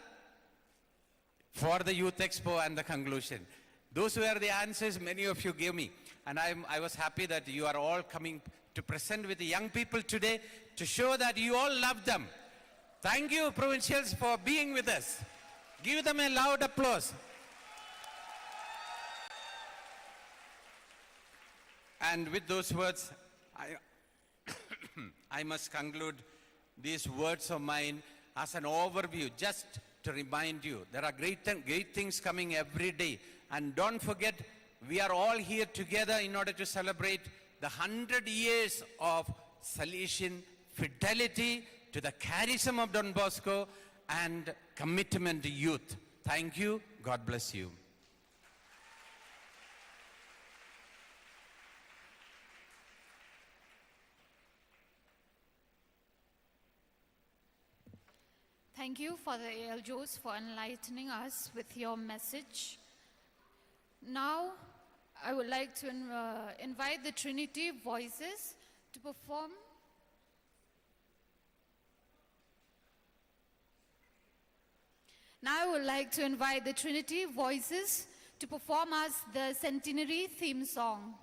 Youth Expo and the conclusion. Those were the answers many of you gave me. And I was happy that you are all coming to present with the young people today to show that you all love them. Thank you, provincials, for being with us. Give them a loud applause. And with those words, I must conclude these words of mine as an overview, just to remind you, there are great things coming every day. And don't forget, we are all here together in order to celebrate the 100 years of Salesian fidelity to the charism of Don Bosco and commitment to youth. Thank you. God bless you. Thank you, Father A.L. Jose, for enlightening us with your message. Now, I would like to invite the Trinity Voices to perform. Now, I would like to invite the Trinity Voices to perform us the Centenary theme song.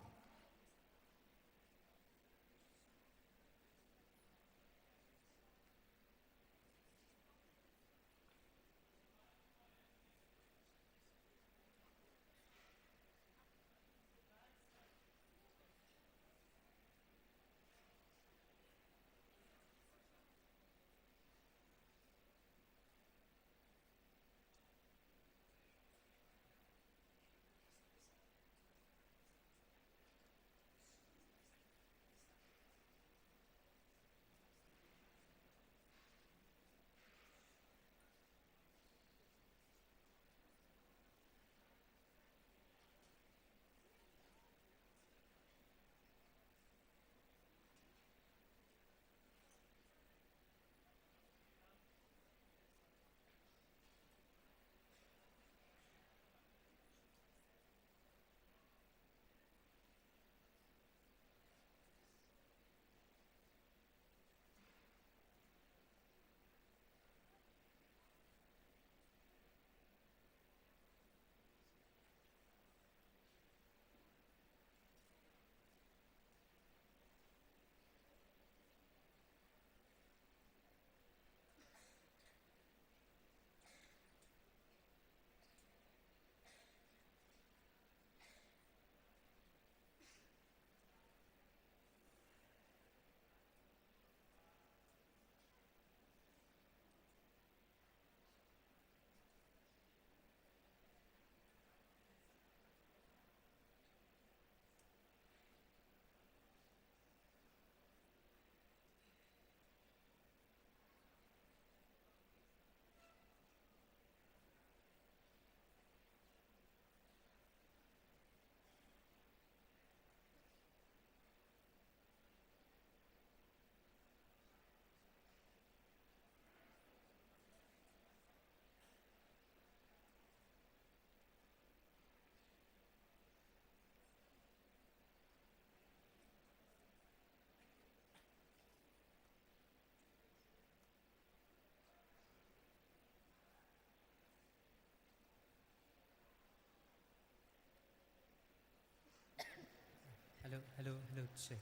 hello, check. Hello, check.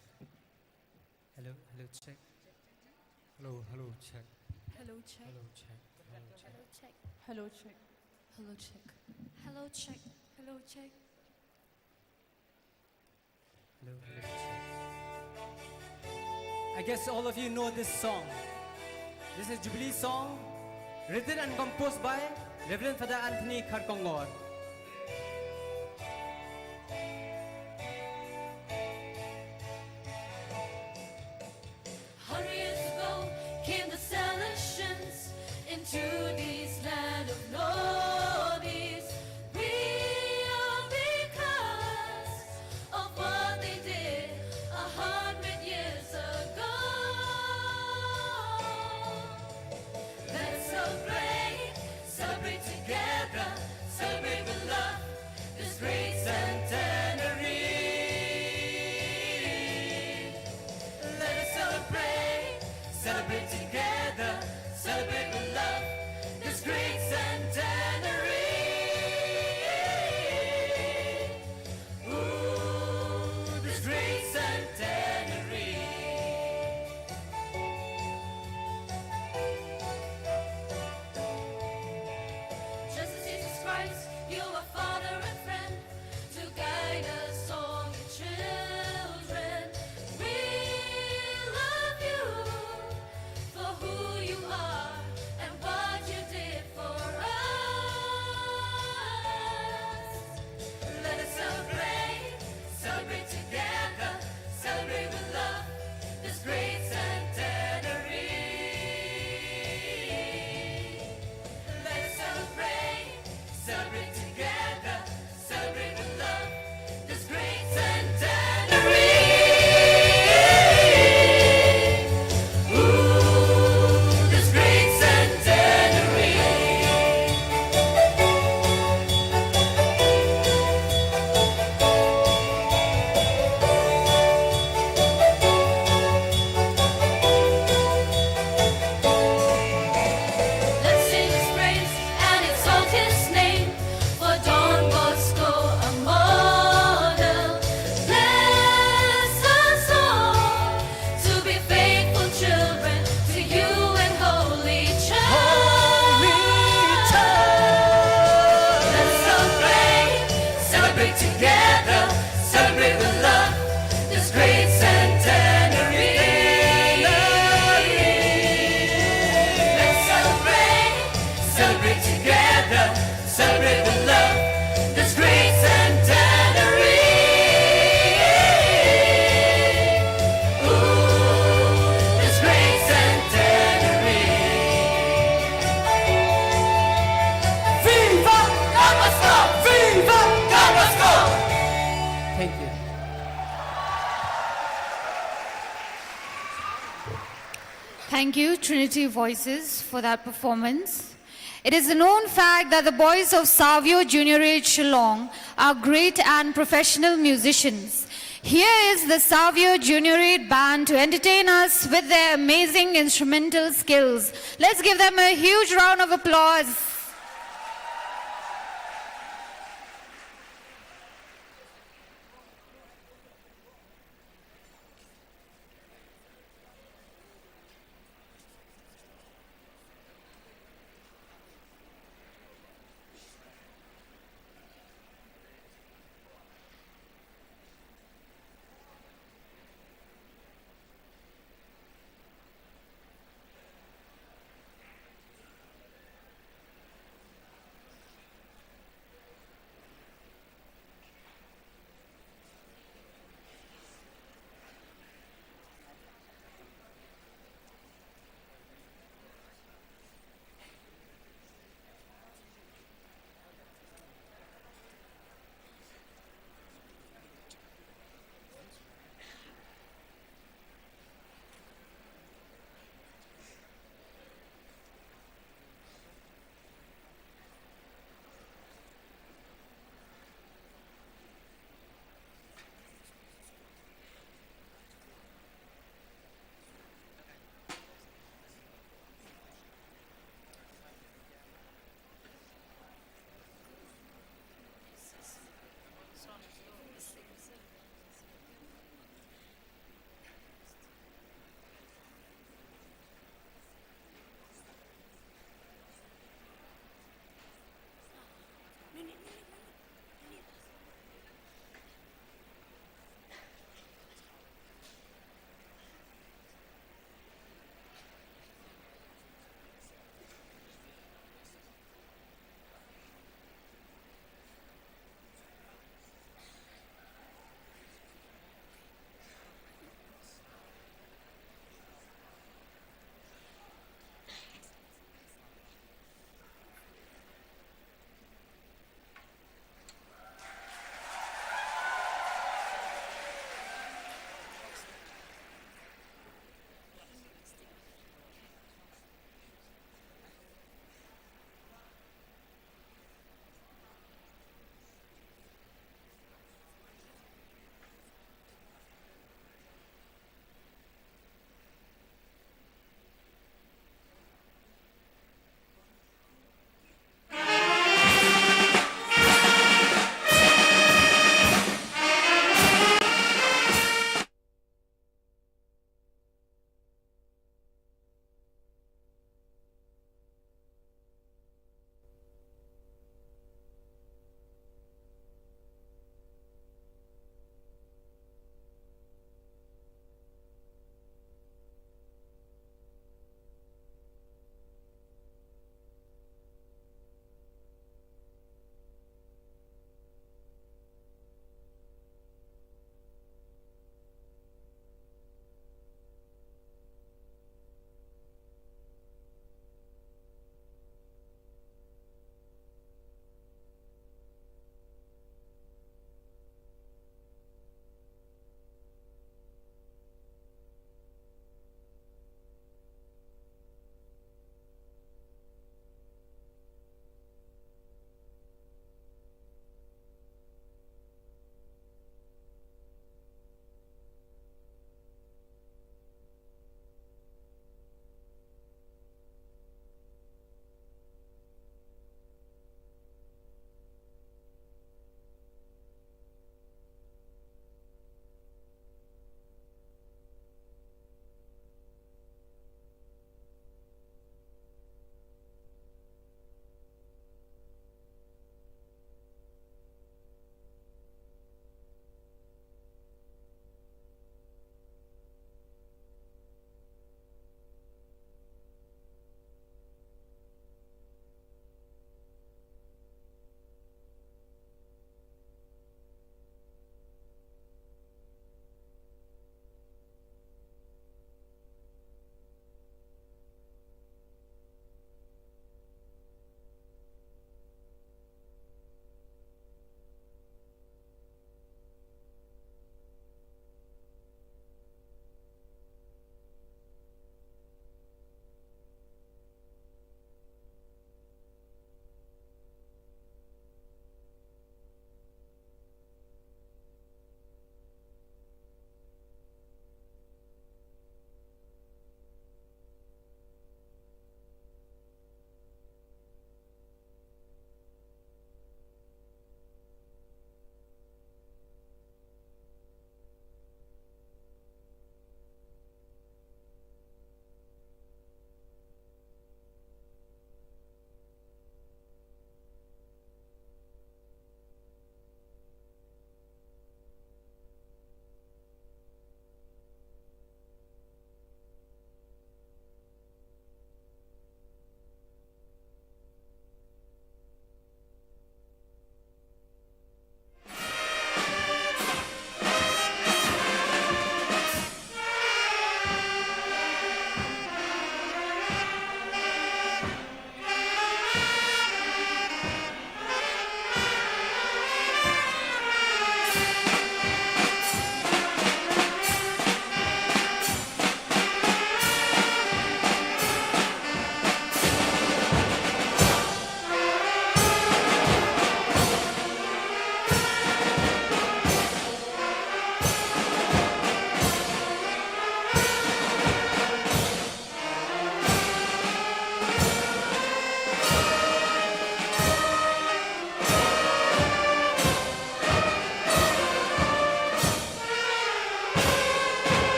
Hello, check. Hello, check. Hello, check. Hello, check. Hello, check. Hello, check. Hello, check. Hello, check. Hello, check. I guess all of you know this song. This is Jubilee song, written and composed by Reverend Father Anthony Kharkongor. Hundreds ago came the Salesians into this land of Northeast. Real because of what they did 100 years ago. Let's celebrate, celebrate together, celebrate with love this great centenary. Let us celebrate, celebrate together, celebrate with love this great centenary. Ooh, this great centenary. Just as Jesus Christ, you are Father and friend to guide us all, your children. We love you for who you are and what you did for us. Let us celebrate, celebrate together, celebrate with love this great centenary. Let us celebrate, celebrate together, celebrate with love this great centenary. Ooh, this great centenary. Let's sing His praise and exalt His name. For Don Bosco, a model. Bless us all to be faithful children to you and holy church. Let's celebrate, celebrate together, celebrate with love this great centenary. Let's celebrate, celebrate together, celebrate with love this great centenary. Ooh, this great centenary. Viva Don Bosco! Viva Don Bosco! Thank you. Thank you, Trinity Voices, for that performance. It is a known fact that the boys of Savio Junior Age Shillong are great and professional musicians. Here is the Savio Junior Age Band to entertain us with their amazing instrumental skills. Let's give them a huge round of applause.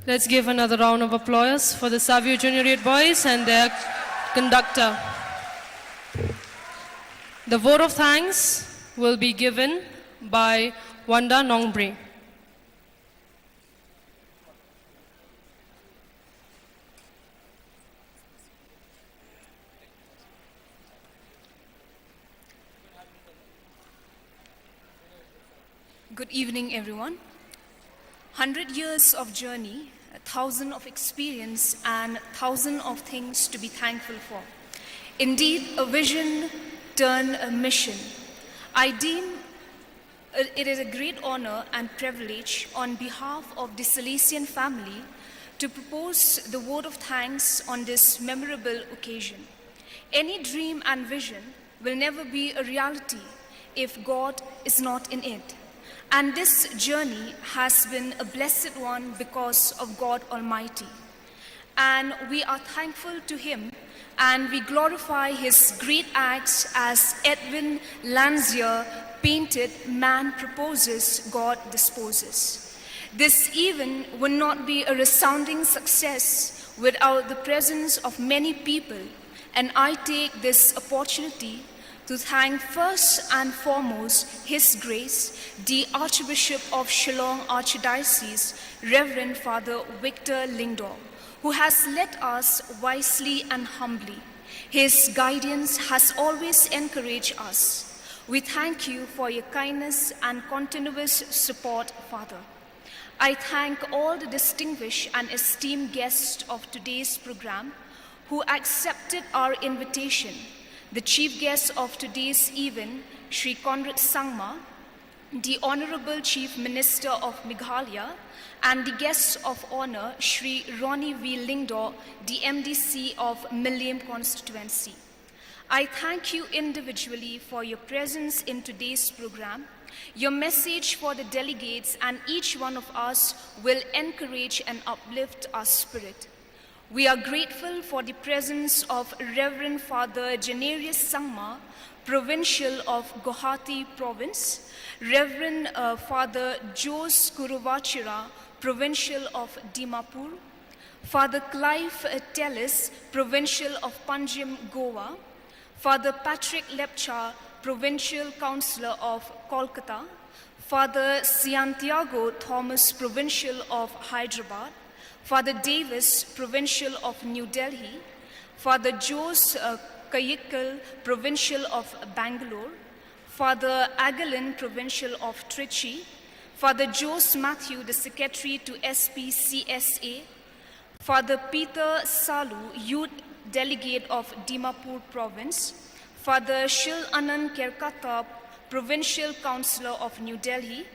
Let's give another round of applause for the Savio Junior 8 boys and their conductor. The vote of thanks will be given by Wanda Nongbre. Good evening, everyone. 100 years of journey, 1,000 of experience, and 1,000 of things to be thankful for. Indeed, a vision turned a mission. I deem it is a great honor and privilege on behalf of the Salesian family to propose the vote of thanks on this memorable occasion. Any dream and vision will never be a reality if God is not in it. And this journey has been a blessed one because of God Almighty. And we are thankful to Him and we glorify His great acts as Edwin Lanzier painted, "Man proposes, God disposes." This event would not be a resounding success without the presence of many people, and I take this opportunity to thank first and foremost His Grace, the Archbishop of Shillong Archdiocese, Reverend Father Victor Lingdor, who has led us wisely and humbly. His guidance has always encouraged us. We thank you for your kindness and continuous support, Father. I thank all the distinguished and esteemed guests of today's program who accepted our invitation. The chief guest of today's event, Sri Conrad Sangma, the Honorable Chief Minister of Meghalaya, and the guests of honor, Sri Ronnie V. Lingdor, the MDC of Milliam Constituency. I thank you individually for your presence in today's program. Your message for the delegates and each one of us will encourage and uplift our spirit. We are grateful for the presence of Reverend Father Janarius Sangma, Provincial of Guwahati Province, Reverend Father Jose Kuruvachira, Provincial of Dimapur, Father Clive Tellis, Provincial of Panjim, Goa, Father Patrick Lepcha, Provincial Councillor of Kolkata, Father Santiago Thomas, Provincial of Hyderabad, Father Davis, Provincial of New Delhi, Father Jose Kayikal, Provincial of Bangalore, Father Agalin, Provincial of Trichy, Father Jose Matthew, the Secretary to SPCSA, Father Peter Salu, Youth Delegate of Dimapur Province, Father Shil Anand Kerkata, Provincial Councillor of New Delhi,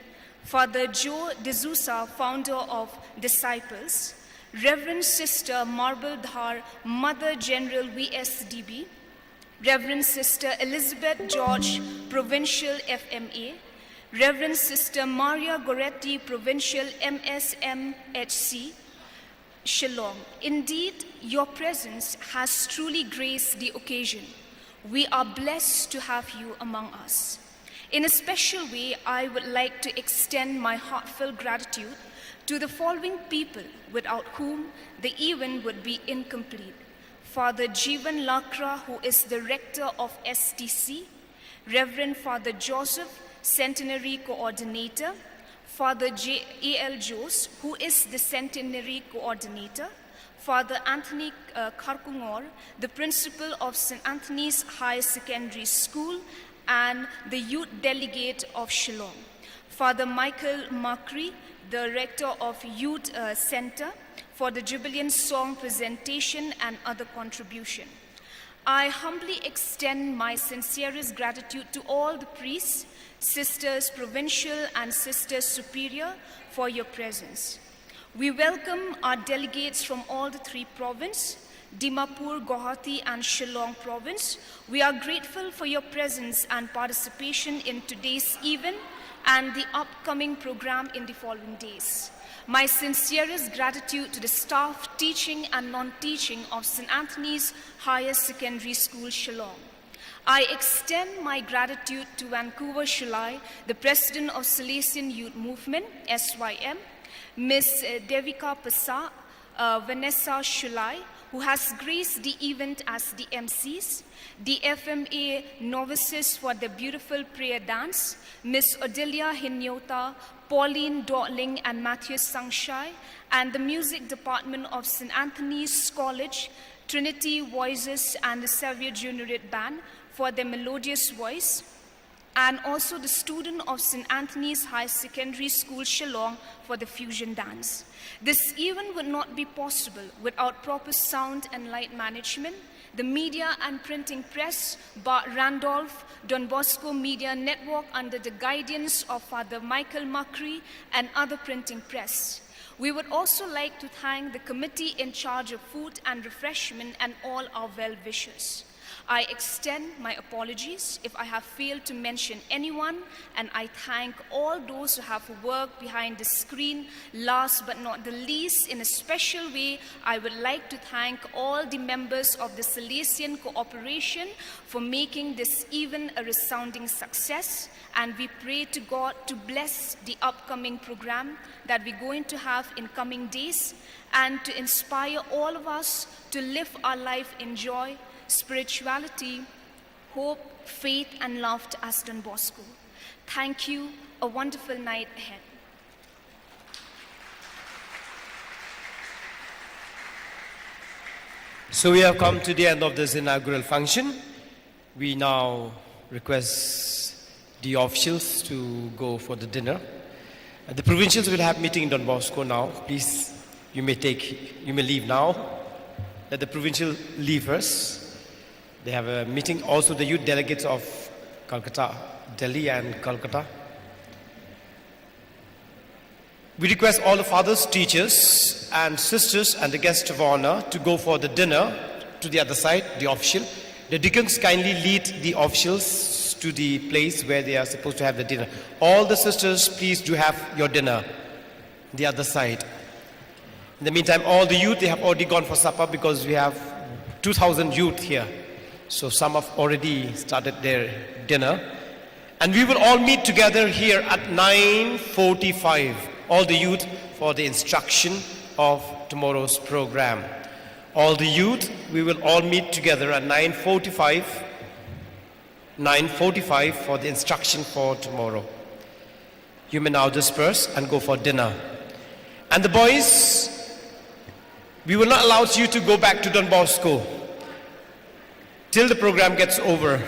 Father Joe D'Souza, founder of Disciples, Reverend Sister Marble Dhar, Mother General VSDB, Reverend Sister Elizabeth George, Provincial FMA, Reverend Sister Maria Goretti, Provincial MSMHC, Shillong. Indeed, your presence has truly graced the occasion. We are blessed to have you among us. In a special way, I would like to extend my heartfelt gratitude to the following people without whom the event would be incomplete. Father Jeevan Lakra, who is the rector of STC, Reverend Father Joseph, Centenary Coordinator, Father A.L. Jose, who is the Centenary Coordinator, Father Anthony Kharkungor, the Principal of St. Anthony's Higher Secondary School, and the Youth Delegate of Shillong, Father Michael Makri, the Rector of Youth Center, for the Jubilant Song presentation and other contribution. I humbly extend my sincerest gratitude to all the priests, sisters provincial and sisters superior for your presence. We welcome our delegates from all the three provinces, Dimapur, Guwahati, and Shillong province. We are grateful for your presence and participation in today's event and the upcoming program in the following days. My sincerest gratitude to the staff, teaching and non-teaching of St. Anthony's Higher Secondary School, Shillong. I extend my gratitude to Vancouver Shillai, the President of Salesian Youth Movement, SYM, Miss Devika Pasa, Vanessa Shulai, who has graced the event as the MCs, the FMA novices for the beautiful prayer dance, Miss Odelia Hinyota, Pauline Dotling and Matthew Sangshai, and the music department of St. Anthony's College, Trinity Voices and the Xavier Juniorate Band for their melodious voice, and also the student of St. Anthony's High Secondary School, Shillong, for the fusion dance. This event would not be possible without proper sound and light management, the media and printing press, Bart Randolph, Don Bosco Media Network under the guidance of Father Michael Macri and other printing press. We would also like to thank the committee in charge of food and refreshment and all our well-wishers. I extend my apologies if I have failed to mention anyone, and I thank all those who have worked behind the screen. Last but not the least, in a special way, I would like to thank all the members of the Salesian Cooperation for making this event a resounding success, and we pray to God to bless the upcoming program that we're going to have in coming days, and to inspire all of us to live our life in joy, spirituality, hope, faith, and love as Don Bosco. Thank you. A wonderful night ahead. So we have come to the end of this inaugural function. We now request the officials to go for the dinner. The provincials will have meeting in Don Bosco now. Please, you may leave now. Let the provincial leave first. They have a meeting. Also the youth delegates of Calcutta, Delhi and Calcutta. We request all the fathers, teachers and sisters and the guests of honor to go for the dinner to the other side, the official. The deacons kindly lead the officials to the place where they are supposed to have the dinner. All the sisters, please do have your dinner the other side. In the meantime, all the youth, they have already gone for supper because we have 2,000 youth here. So some have already started their dinner. And we will all meet together here at 9:45, all the youth, for the instruction of tomorrow's program. All the youth, we will all meet together at 9:45 for the instruction for tomorrow. You may now disperse and go for dinner. And the boys, we will not allow you to go back to Don Bosco till the program gets over.